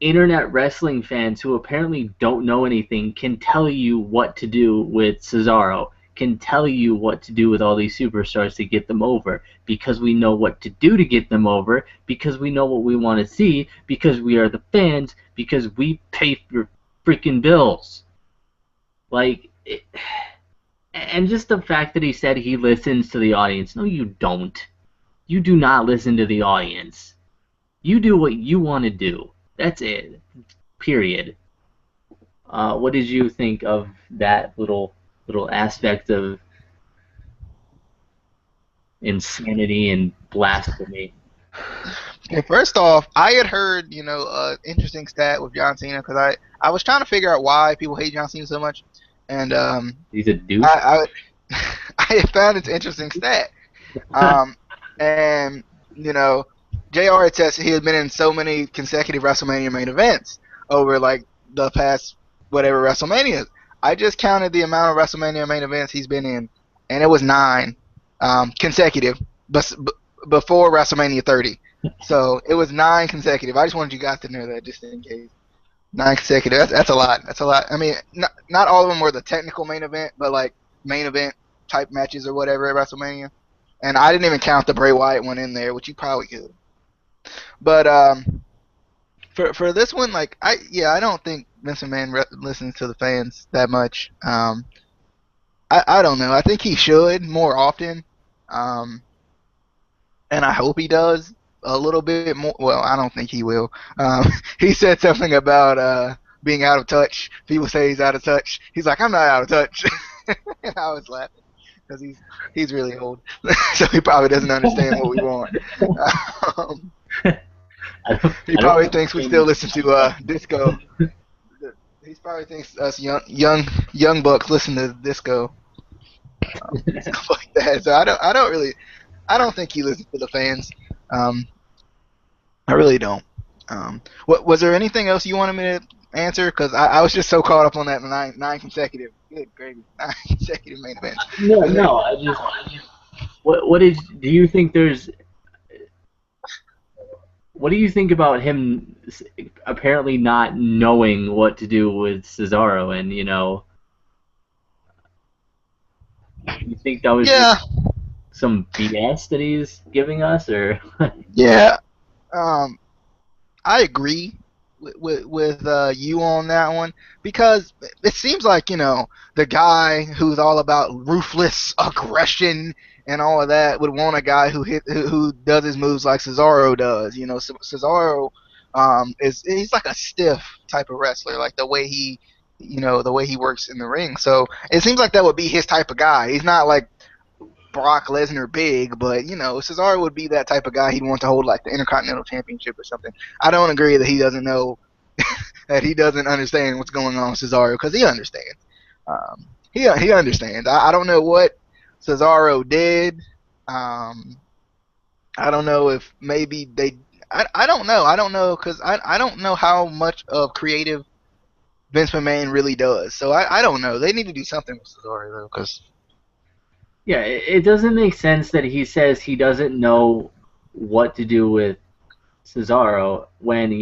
internet wrestling fans who apparently don't know anything can tell you what to do with Cesaro, can tell you what to do with all these superstars to get them over, because we know what to do to get them over, because we know what we want to see, because we are the fans, because we pay for freaking bills. And just the fact that he said he listens to the audience. No, you don't. You do not listen to the audience. You do what you want to do. That's it. Period. What did you think of that little aspect of insanity and blasphemy? Okay, first off, I had heard, interesting stat with John Cena because I was trying to figure out why people hate John Cena so much, and He's a douche. I had found this interesting stat, and Jr. had said he had been in so many consecutive WrestleMania main events over like the past whatever WrestleMania. I just counted the amount of WrestleMania main events he's been in, and it was 9 consecutive, before WrestleMania 30. So it was 9 consecutive. I just wanted you guys to know that, just in case. 9 consecutive. That's a lot. That's a lot. I mean, not all of them were the technical main event, but like main event type matches or whatever at WrestleMania. And I didn't even count the Bray Wyatt one in there, which you probably could. But for this one, like I don't think Vince McMahon listens to the fans that much. I don't know. I think he should more often. And I hope he does a little bit more. Well, I don't think he will. He said something about being out of touch. People say he's out of touch. He's like, I'm not out of touch. And I was laughing because he's really old, so he probably doesn't understand what we want. He probably thinks we still listen to disco. He probably thinks us young bucks listen to disco, stuff like that. So I don't think he listens to the fans. I really don't. What was there anything else you wanted me to answer? Because I was just so caught up on that nine consecutive. Good gravy, 9 consecutive main events. No. I just. What do you think? What do you think about him apparently not knowing what to do with Cesaro? And you think that was some BS that he's giving us, or? Yeah. I agree with you on that one, because it seems like the guy who's all about ruthless aggression and all of that would want a guy who does his moves like Cesaro does. Cesaro he's like a stiff type of wrestler, like the way he works in the ring. So it seems like that would be his type of guy. He's not like Brock Lesnar big, but Cesaro would be that type of guy. He'd want to hold like the Intercontinental Championship or something. I don't agree that he doesn't know that he doesn't understand what's going on with Cesaro, because he understands. He understands. I don't know what Cesaro did. I don't know if maybe they. I don't know. I don't know, because I don't know how much of creative Vince McMahon really does. So I don't know. They need to do something with Cesaro though, because. Yeah, it doesn't make sense that he says he doesn't know what to do with Cesaro when,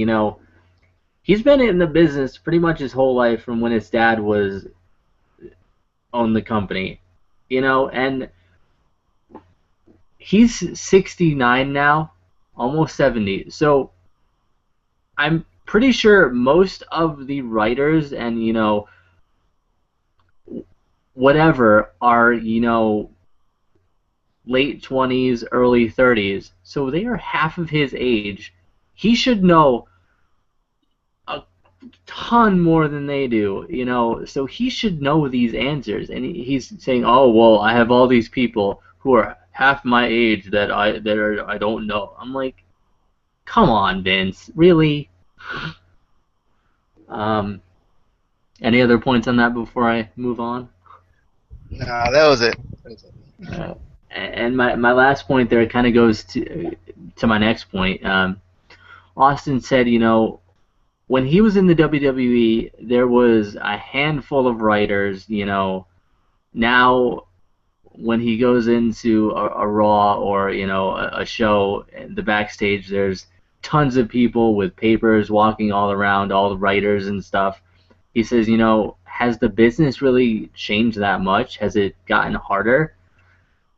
he's been in the business pretty much his whole life from when his dad was owned the company, and he's 69 now, almost 70. So I'm pretty sure most of the writers and whatever are late 20s, early 30s. So they are half of his age. He should know a ton more than they do, so he should know these answers. And he's saying, "Oh, well, I have all these people who are half my age I don't know." I'm like, "Come on, Vince, really?" Um, any other points on that before I move on? Nah, that was it. That was it. And my last point there kind of goes to my next point. Austin said, when he was in the WWE, there was a handful of writers. Now when he goes into a Raw or a show, the backstage, there's tons of people with papers walking all around, all the writers and stuff. He says, has the business really changed that much? Has it gotten harder?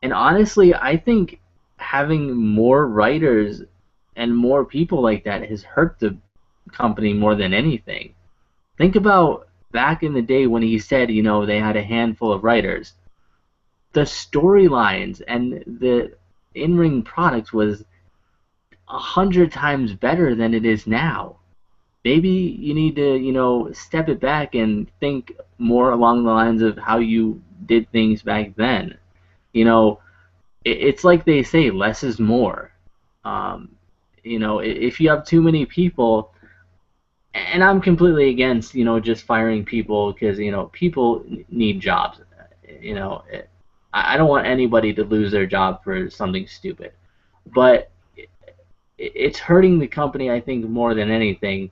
And honestly, I think having more writers and more people like that has hurt the company more than anything. Think about back in the day when he said, they had a handful of writers. The storylines and the in-ring product was 100 times better than it is now. Maybe you need to, step it back and think more along the lines of how you did things back then. You know, it's like they say, less is more. Um, if you have too many people, and I'm completely against, just firing people because, people need jobs. You know, I don't want anybody to lose their job for something stupid. But it's hurting the company, I think, more than anything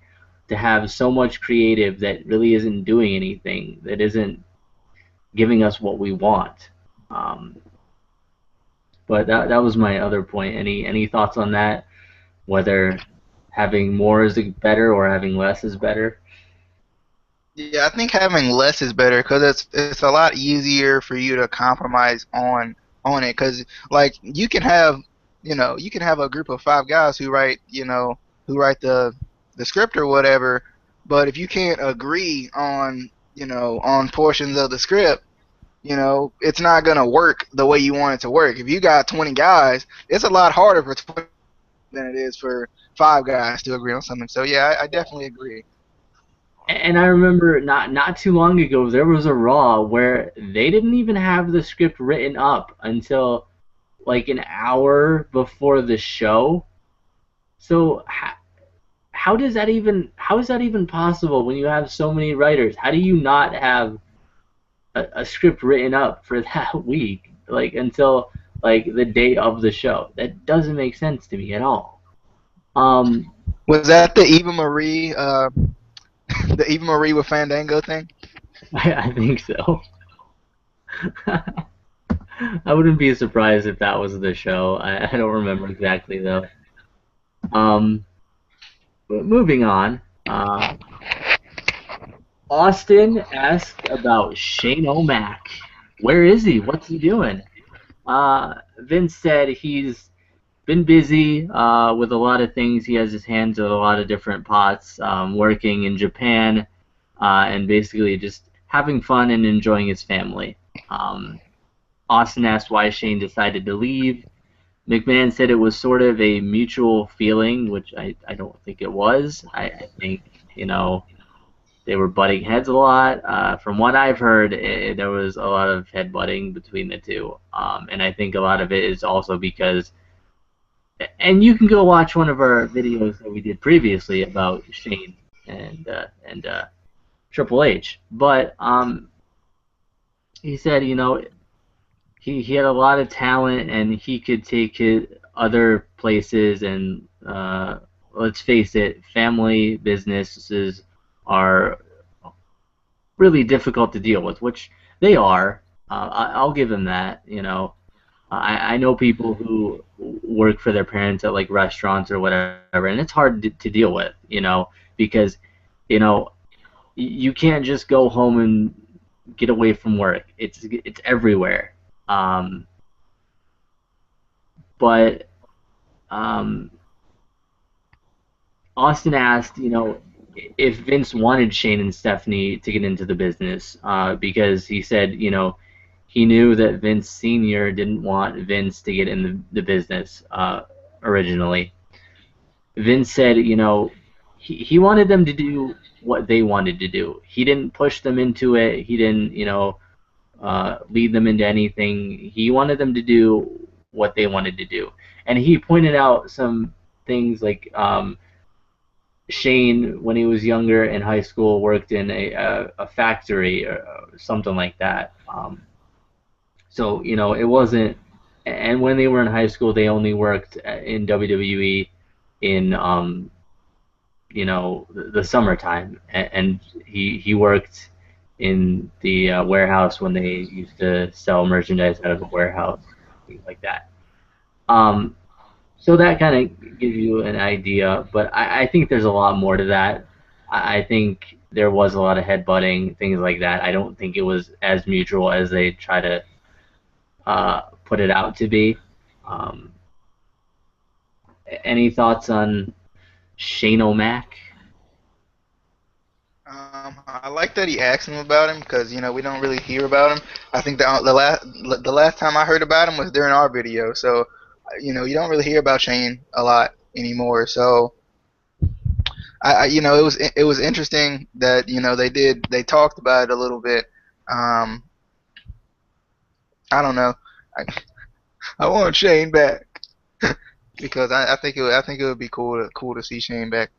to have so much creative that really isn't doing anything, that isn't giving us what we want. Um, but that was my other point. Any thoughts on that? Whether having more is better or having less is better? Yeah, I think having less is better because it's a lot easier for you to compromise on it. Because like you can have a group of five guys who write the script or whatever. But if you can't agree on on portions of the script, it's not gonna work the way you want it to work. If you got 20 guys, it's a lot harder for 20 than it is for five guys to agree on something. So yeah, I definitely agree. And I remember not too long ago there was a Raw where they didn't even have the script written up until like an hour before the show. So how is that even possible when you have so many writers? How do you not have a script written up for that week, like until like the day of the show? That doesn't make sense to me at all. Um, Was that the Eva Marie the Eva Marie with Fandango thing? I think so. I wouldn't be surprised if that was the show. I don't remember exactly though. Um, but moving on. Austin asked about Shane O'Mac. Where is he? What's he doing? Vince said he's been busy with a lot of things. He has his hands in a lot of different pots, working in Japan, and basically just having fun and enjoying his family. Um, Austin asked why Shane decided to leave. McMahon said it was sort of a mutual feeling, which I don't think it was. I think, they were butting heads a lot. From what I've heard, there was a lot of headbutting between the two. And I think a lot of it is also because, and you can go watch one of our videos that we did previously about Shane and Triple H. But he said, he had a lot of talent and he could take it other places. And let's face it, family businesses are really difficult to deal with, which they are. I'll give him that. I know people who work for their parents at like restaurants or whatever, and it's hard to deal with, because you know, you can't just go home and get away from work. It's everywhere. Um, but um, Austin asked, if Vince wanted Shane and Stephanie to get into the business, because he said, he knew that Vince Sr. didn't want Vince to get in the business originally. Vince said, he wanted them to do what they wanted to do. He didn't push them into it. He didn't, lead them into anything. He wanted them to do what they wanted to do. And he pointed out some things like Shane, when he was younger in high school, worked in a factory or something like that. So, it wasn't. And when they were in high school, they only worked in WWE in the summertime, and he worked in the warehouse when they used to sell merchandise out of the warehouse, things like that. Um, so that kind of gives you an idea, but I think there's a lot more to that. I think there was a lot of headbutting, things like that. I don't think it was as mutual as they try to put it out to be. Um, any thoughts on Shane O'Mac? I like that he asked him about him because we don't really hear about him. I think the last time I heard about him was during our video. So you don't really hear about Shane a lot anymore. So it was interesting that they talked about it a little bit. Um, I don't know. I, I want Shane back because I think it would be cool to see Shane back.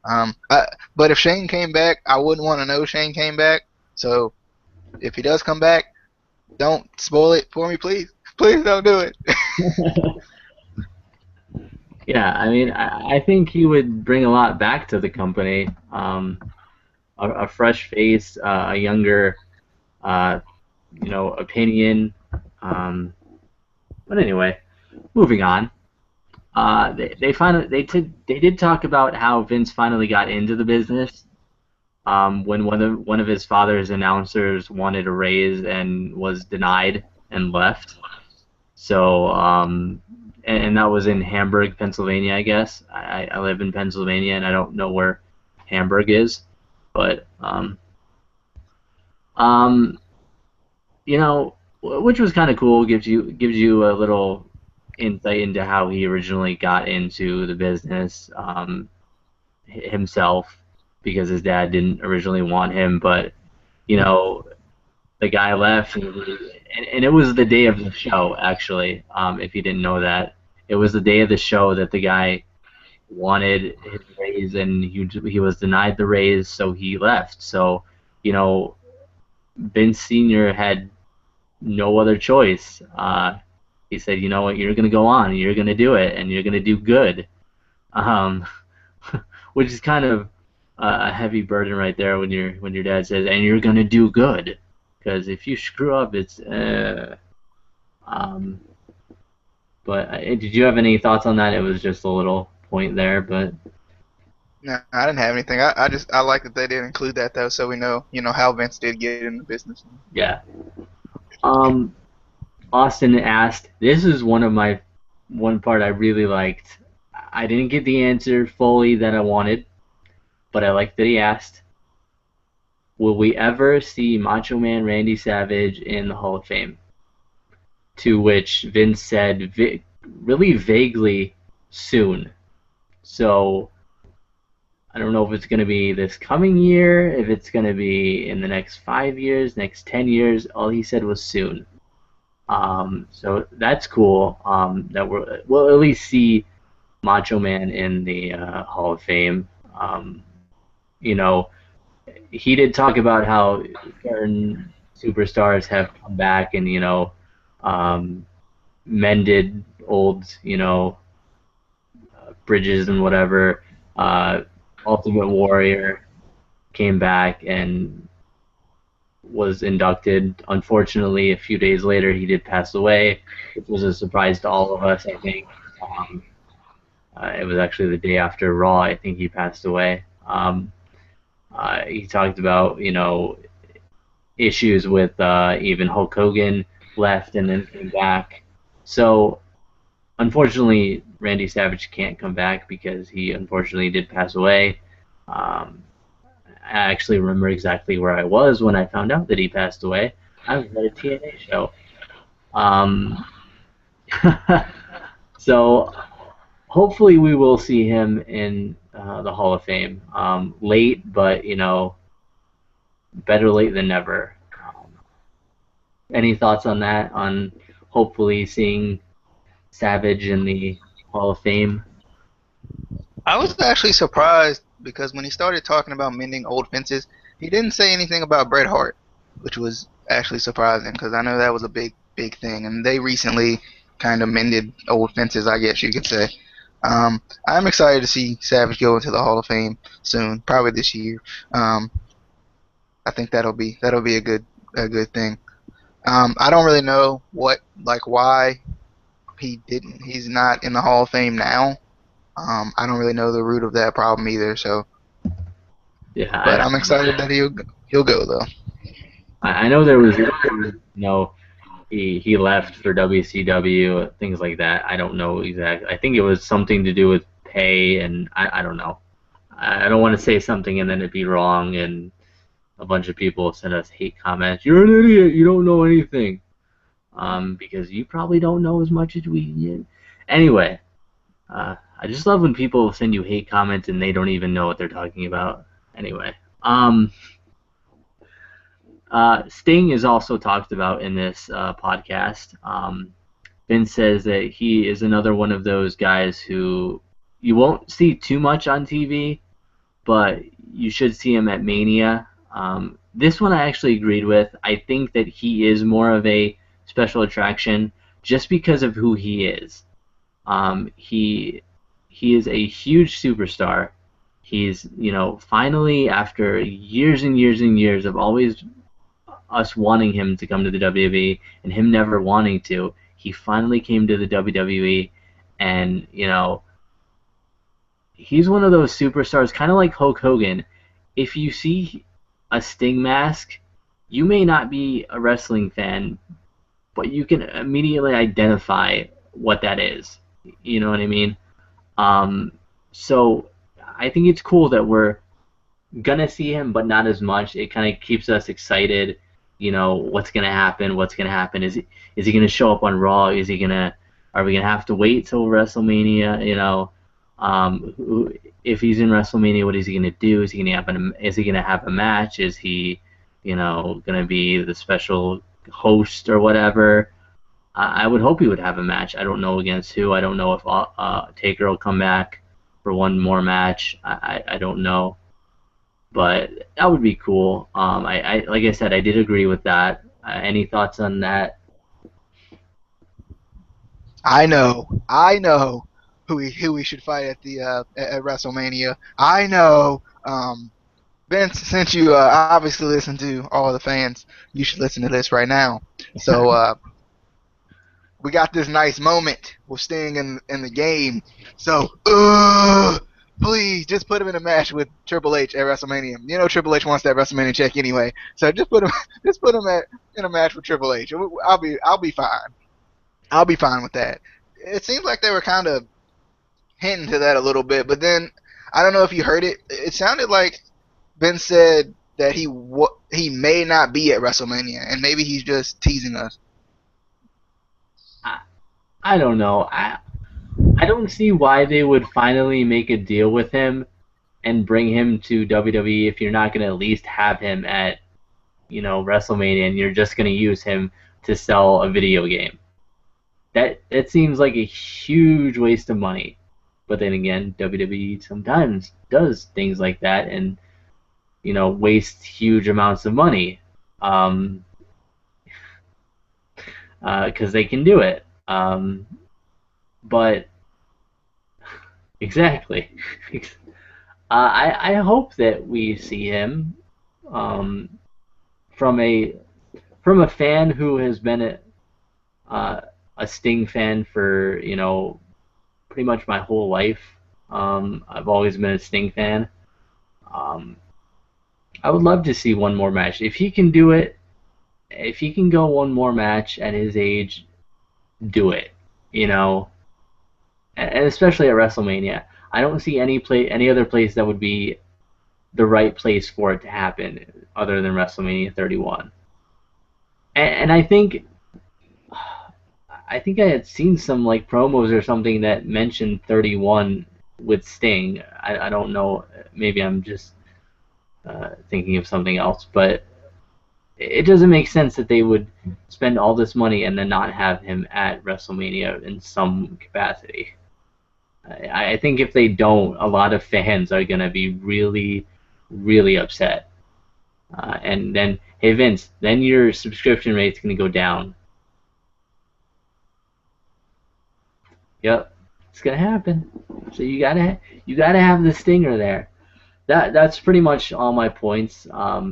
Um, I, but if Shane came back, I wouldn't want to know Shane came back. So if he does come back, don't spoil it for me, please. Please don't do it. Yeah, I mean, I think he would bring a lot back to the company. A fresh face, a younger, uh, opinion. Um, but anyway, moving on. They did talk about how Vince finally got into the business. When one of his father's announcers wanted a raise and was denied and left. So, and that was in Hamburg, Pennsylvania, I guess. I live in Pennsylvania, and I don't know where Hamburg is, but um, which was kind of cool. Gives you a little insight into how he originally got into the business himself, because his dad didn't originally want him, but you know the guy left, and it was the day of the show, actually. If you didn't know that, it was the day of the show that the guy wanted his raise, and he was denied the raise, so he left. So, you know, Vince Senior had no other choice. He said, "You know what? You're gonna go on. You're gonna do it, and you're gonna do good." Um, which is kind of a heavy burden right there when your dad says, "And you're gonna do good," because if you screw up, it's. Um, but did you have any thoughts on that? It was just a little point there, but No, I didn't have anything. I like that they did include that though, so we know how Vince did get in the business. yeah. Um, Austin asked. This is one part I really liked. I didn't get the answer fully that I wanted, but I liked that he asked. Will we ever see Macho Man Randy Savage in the Hall of Fame? To which Vince said, really vaguely, soon. So I don't know if it's going to be this coming year, if it's going to be in the next 5 years, next 10 years. All he said was soon. So that's cool. That we'll at least see Macho Man in the Hall of Fame. You know, he did talk about how certain superstars have come back and um, mended old bridges and whatever. Uh, Ultimate Warrior came back and was inducted. Unfortunately, a few days later, he did pass away, which was a surprise to all of us, I think. It was actually the day after Raw, I think he passed away. He talked about, issues with even Hulk Hogan left and then came back. So unfortunately, Randy Savage can't come back because he unfortunately did pass away. Um, I actually remember exactly where I was when I found out that he passed away. I was at a TNA show. Um, so hopefully we will see him in the Hall of Fame. Late, but better late than never. Any thoughts on that? On hopefully seeing Savage in the Hall of Fame? I was actually surprised because when he started talking about mending old fences, he didn't say anything about Bret Hart, which was actually surprising because I know that was a big thing, and they recently kind of mended old fences, I guess you could say. I'm excited to see Savage go into the Hall of Fame soon, probably this year. Um, I think that'll be a good thing. I don't really know why he's not in the Hall of Fame now. I don't really know the root of that problem either. So, Yeah, but I'm excited that he'll go though. I know there was, he left for WCW, things like that. I don't know exactly. I think it was something to do with pay, and I don't know. I don't want to say something and then it be wrong, and a bunch of people send us hate comments. You're an idiot. You don't know anything. Because you probably don't know as much as we do. Anyway, I just love when people send you hate comments and they don't even know what they're talking about. Anyway, Sting is also talked about in this podcast. Vince says that he is another one of those guys who you won't see too much on TV, but you should see him at Mania. This one I actually agreed with. I think that he is more of a special attraction just because of who he is. He is a huge superstar. He's, finally, after years and years and years of always us wanting him to come to the WWE and him never wanting to, he finally came to the WWE, and he's one of those superstars, kind of like Hulk Hogan. If you see a Sting mask, you may not be a wrestling fan, but you can immediately identify what that is. You know what I mean? So I think it's cool that we're gonna see him, but not as much. It kind of keeps us excited. What's gonna happen? What's gonna happen? Is he gonna show up on Raw? Are we gonna have to wait till WrestleMania? If he's in WrestleMania, what is he gonna do? Is he gonna have a match? Is he, gonna be the special host or whatever? I would hope he would have a match. I don't know against who. I don't know if Taker will come back for one more match. I don't know, but that would be cool. I like I said, I did agree with that. Any thoughts on that? I know who we should fight at the at WrestleMania. I know. Vince, since you obviously listen to all the fans, you should listen to this right now. So we got this nice moment with Sting in the game. So please just put him in a match with Triple H at WrestleMania. Triple H wants that WrestleMania check anyway. So just put him in a match with Triple H. I'll be fine. I'll be fine with that. It seems like they were kind of hinting to that a little bit, but then I don't know if you heard it. It sounded like Ben said that he may not be at WrestleMania, and maybe he's just teasing us. I, I don't know. I don't see why they would finally make a deal with him and bring him to WWE if you're not going to at least have him at WrestleMania, and you're just going to use him to sell a video game. That seems like a huge waste of money. But then again, WWE sometimes does things like that and wastes huge amounts of money because they can do it. But exactly, I hope that we see him um, from a fan who has been a Sting fan for pretty much my whole life. I've always been a Sting fan. Um, I would love to see one more match. If he can do it, if he can go one more match at his age, do it. You know, and especially at WrestleMania. I don't see any other place that would be the right place for it to happen other than WrestleMania 31. And I think I had seen some like promos or something that mentioned 31 with Sting. I don't know. Maybe I'm just thinking of something else, but it doesn't make sense that they would spend all this money and then not have him at WrestleMania in some capacity. I think if they don't, a lot of fans are gonna be really, really upset. And then, hey Vince, then your subscription rate's gonna go down. Yep, it's gonna happen. So you gotta have the stinger there. That's pretty much all my points. Uh,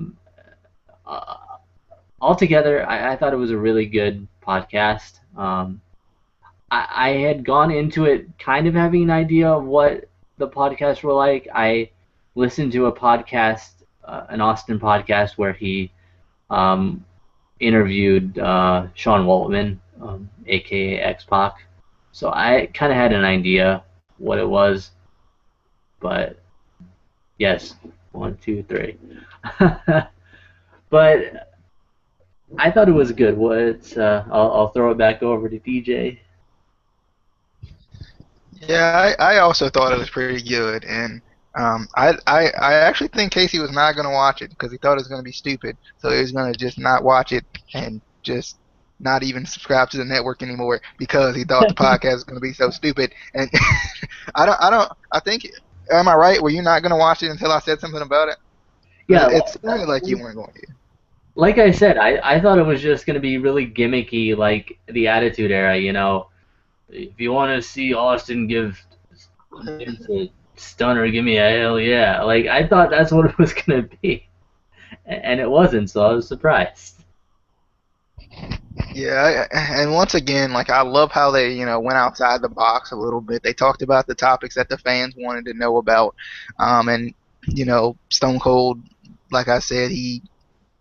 Altogether, I thought it was a really good podcast. I had gone into it kind of having an idea of what the podcasts were like. I listened to a podcast, an Austin podcast, where he um, interviewed Sean Waltman, aka X Pac. So I kind of had an idea what it was, but yes, one, two, three. But I thought it was good. I'll throw it back over to DJ. Yeah, I also thought it was pretty good, and I actually think Casey was not gonna watch it because he thought it was gonna be stupid, so he was gonna just not watch it and just not even subscribe to the network anymore because he thought the podcast was gonna be so stupid. And I think, am I right? Were you not gonna watch it until I said something about it? Yeah, It sounded like you weren't going to. like I said, I thought it was just going to be really gimmicky, like the Attitude Era, you know. If you want to see Austin give Vince a stunner, give me a hell yeah. Like, I thought that's what it was going to be. And it wasn't, so I was surprised. Yeah, and once again, like I love how they, went outside the box a little bit. They talked about the topics that the fans wanted to know about, and Stone Cold, like I said, he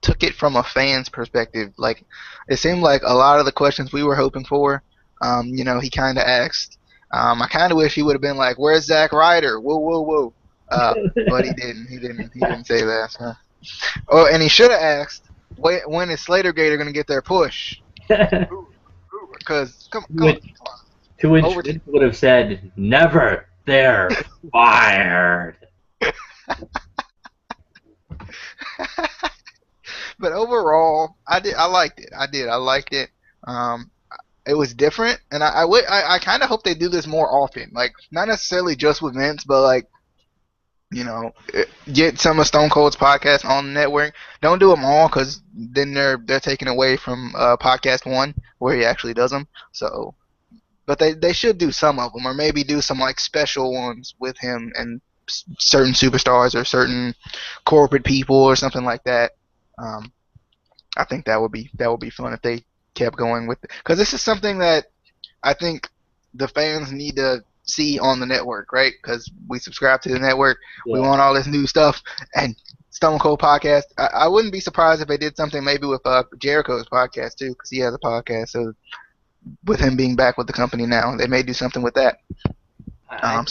took it from a fan's perspective. Like it seemed like a lot of the questions we were hoping for, he kind of asked. I kind of wish he would have been like, "Where's Zack Ryder?" Whoa, whoa, whoa. But he didn't. He didn't. He didn't say that. So. Oh, and he should have asked, when is Slatergate going to get their push? Because come on. To which Vince would have said, "Never. They're fired." But overall, I liked it. I liked it. It was different, and I kind of hope they do this more often. Like not necessarily just with Vince, but like get some of Stone Cold's podcasts on the network. Don't do them all, because then they're taken away from podcast one where he actually does them. So, but they should do some of them, or maybe do some like special ones with him and certain superstars or certain corporate people or something like that. I think that would be fun if they kept going with it, because this is something that I think the fans need to see on the network, right? Because we subscribe to the network, we want all this new stuff, and Stone Cold podcast. I wouldn't be surprised if they did something maybe with Jericho's podcast too, because he has a podcast. So with him being back with the company now, they may do something with that. I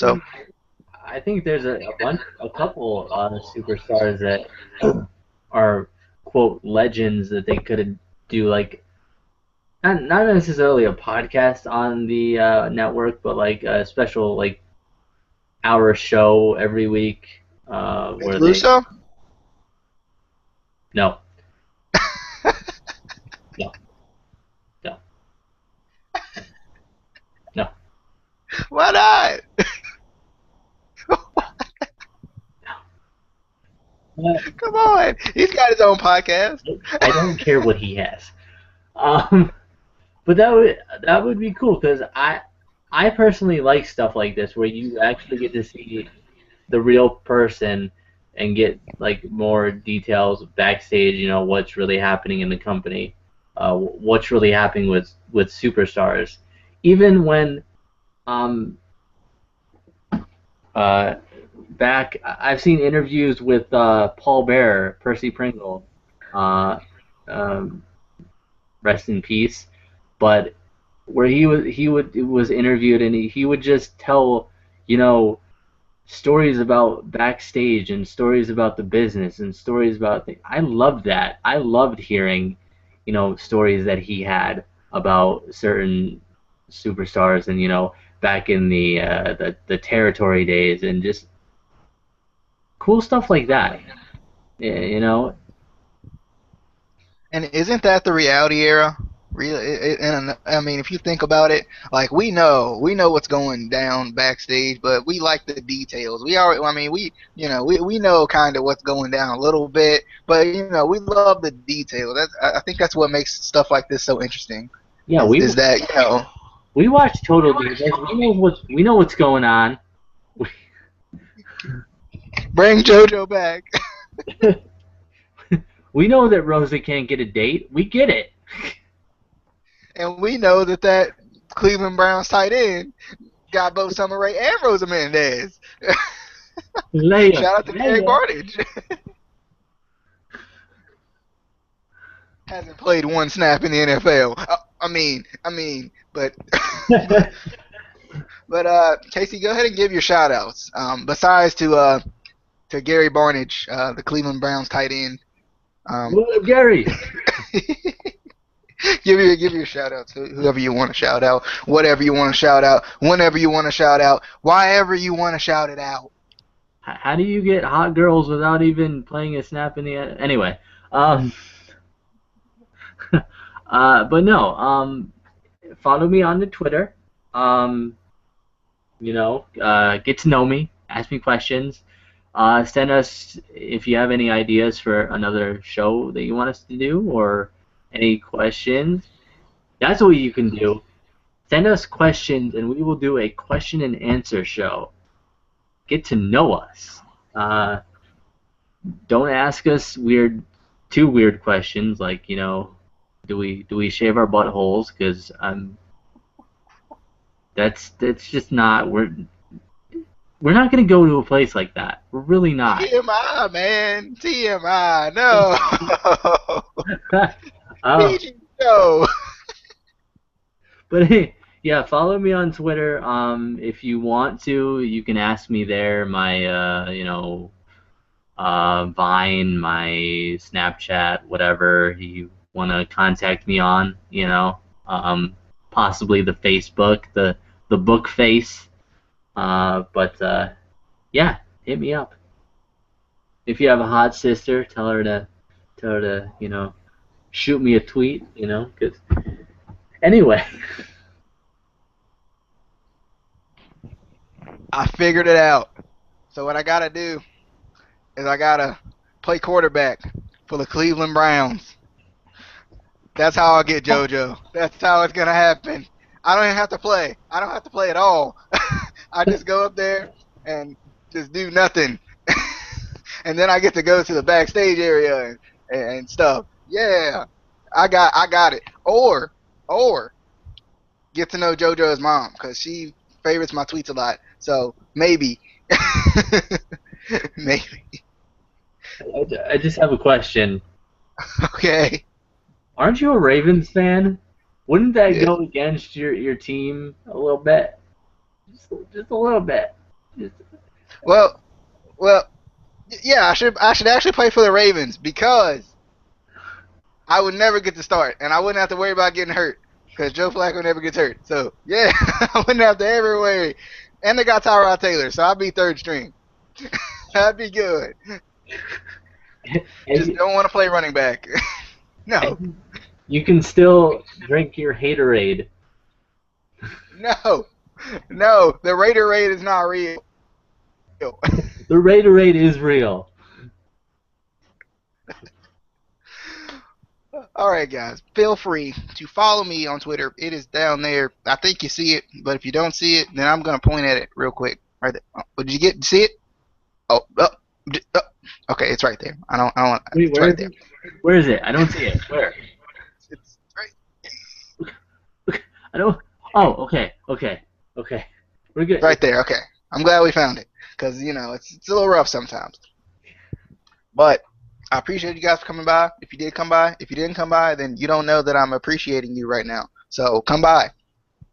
think there's a couple superstars that are quote legends that they could do, like not necessarily a podcast on the network, but like a special like hour show every week where Russo? No. No. No. No. Why not? Come on, he's got his own podcast. I don't care what he has. But that would be cool, because I personally like stuff like this where you actually get to see the real person and get like more details backstage. You know what's really happening in the company, what's really happening with superstars, even when back. I've seen interviews with Paul Bearer, Percy Pringle, uh, um, rest in peace. But where he was interviewed and he would just tell, you know, stories about backstage and stories about the business and stories about things. I loved that. I loved hearing, stories that he had about certain superstars and back in the territory days and just cool stuff like that. And isn't that the reality era? Really, and I mean, if you think about it, like we know what's going down backstage, but we like the details. We are, I mean, we know kind of what's going down a little bit, but we love the detail. I think that's what makes stuff like this so interesting. Yeah, Is that we watch Total Divas. We know what's going on. bring JoJo back, We know that Rosa can't get a date. We get it. and we know that Cleveland Browns tight end got both Summer Rae and Rosa Mendez. Leia, Shout out to Gary Leia. Bartage. Hasn't played one snap in the NFL. But Casey, go ahead and give your shout outs. Besides to Gary Barnage, the Cleveland Browns tight end. What up, Gary? Give your shout outs. Whoever you want to shout out, whatever you want to shout out, whenever you want to shout out, whyever you want to shout it out. How do you get hot girls without even playing a snap in the anyway? But no. Follow me on the Twitter. Get to know me. Ask me questions. Send us if you have any ideas for another show that you want us to do or any questions. That's what you can do. Send us questions and we will do a question and answer show. Get to know us. Don't ask us too weird questions like, do we shave our buttholes? Because that's just not we're not gonna go to a place like that. We're really not. TMI, man. TMI. No. Oh. PG show. But hey, yeah, follow me on Twitter. If you want to, you can ask me there. My Vine, my Snapchat, whatever you want to contact me on. Possibly the Facebook, the book face. But yeah, hit me up. If you have a hot sister, tell her to shoot me a tweet. Cause anyway. I figured it out. So what I gotta do is I gotta play quarterback for the Cleveland Browns. That's how I'll get JoJo. That's how it's gonna happen. I don't even have to play. I don't have to play at all. I just go up there and just do nothing. And then I get to go to the backstage area and stuff. Yeah. I got it. Or get to know JoJo's mom because she favorites my tweets a lot. So maybe. Maybe. I just have a question. Okay. Aren't you a Ravens fan? Wouldn't that go against your team a little bit? Just a little bit. Well, yeah. I should actually play for the Ravens because I would never get to start, and I wouldn't have to worry about getting hurt because Joe Flacco never gets hurt. So yeah, I wouldn't have to ever worry. And they got Tyrod Taylor, so I'd be third string. That'd be good. Just don't want to play running back. No. You can still drink your haterade. No. The Raiderade is not real. The Raiderade is real. All right, guys. Feel free to follow me on Twitter. It is down there. I think you see it, but if you don't see it, then I'm gonna point at it real quick. Right there. Oh, did you see it? Oh. Okay, it's right there. I don't. Wait, it's right there. Where is it? I don't see it. Where? It's right. I don't. Oh, okay. We're good. Right there. Okay. I'm glad we found it because it's a little rough sometimes. But I appreciate you guys for coming by. If you did come by, if you didn't come by, then you don't know that I'm appreciating you right now. So come by.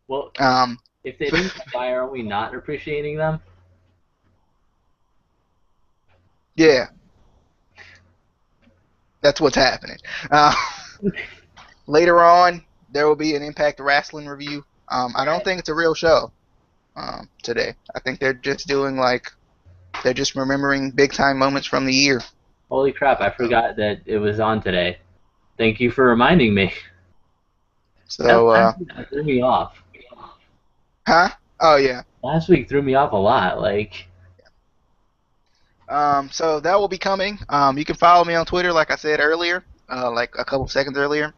Well, Um, if they didn't come by, are we not appreciating them? yeah, that's what's happening. Uh, Later on, there will be an Impact Wrestling review. I don't think it's a real show today. I think they're just doing they're just remembering big time moments from the year. Holy crap! I forgot that it was on today. Thank you for reminding me. That So, last week threw me off. huh? Oh yeah. Last week threw me off a lot. Like, So that will be coming. You can follow me on Twitter, like I said earlier, like a couple seconds earlier.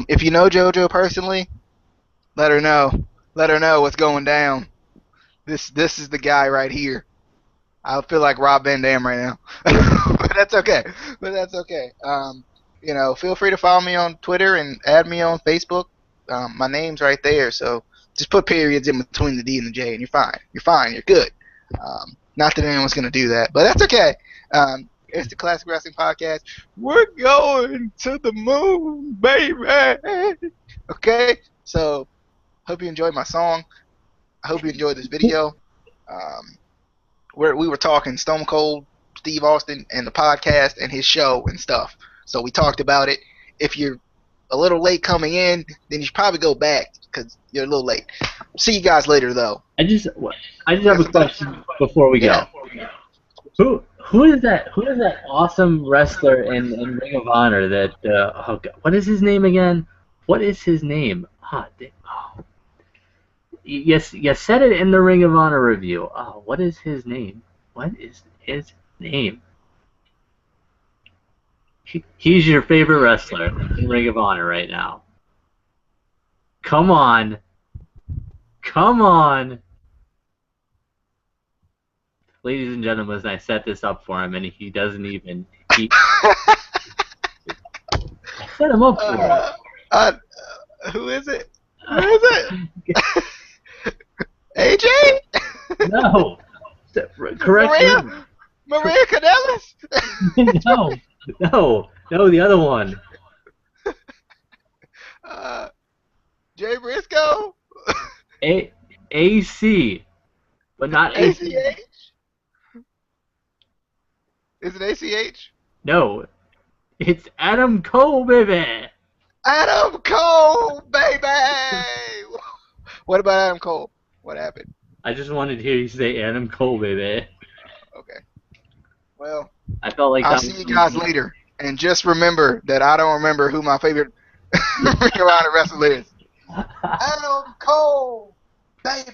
If you know JoJo personally, let her know. Let her know what's going down. This is the guy right here. I feel like Rob Van Dam right now, but that's okay. But that's okay. Feel free to follow me on Twitter and add me on Facebook. My name's right there, so just put periods in between the D and the J, and you're fine. You're fine. You're good. Not that anyone's gonna do that, but that's okay. It's the Classic Wrestling Podcast. We're going to the moon, baby. Okay, so hope you enjoyed my song. I hope you enjoyed this video. Um, where we were talking Stone Cold Steve Austin and the podcast and his show and stuff. So we talked about it. If you're a little late coming in, then you should probably go back because you're a little late. See you guys later, though. I just have a question before we Yeah. go. Who is that? Who is that awesome wrestler in Ring of Honor? That oh God, what is his name again? What is his name? Yes, you said it in the Ring of Honor review. Oh, what is his name? What is his name? He's your favorite wrestler in Ring of Honor right now. Come on. Come on. Ladies and gentlemen, I set this up for him, and he doesn't even. I set him up for him. Who is it? Who is it? AJ? No. Correct. Maria Kanellis? No, the other one. Jay Briscoe? AC, but not AC. ACH? Is it ACH? No, it's Adam Cole, baby. Adam Cole, baby! What about Adam Cole? What happened? I just wanted to hear you say Adam Cole, baby. Okay. Well, I felt like I'll see you guys later. And just remember that I don't remember who my favorite Ring of Honor wrestler is. Adam Cole, baby!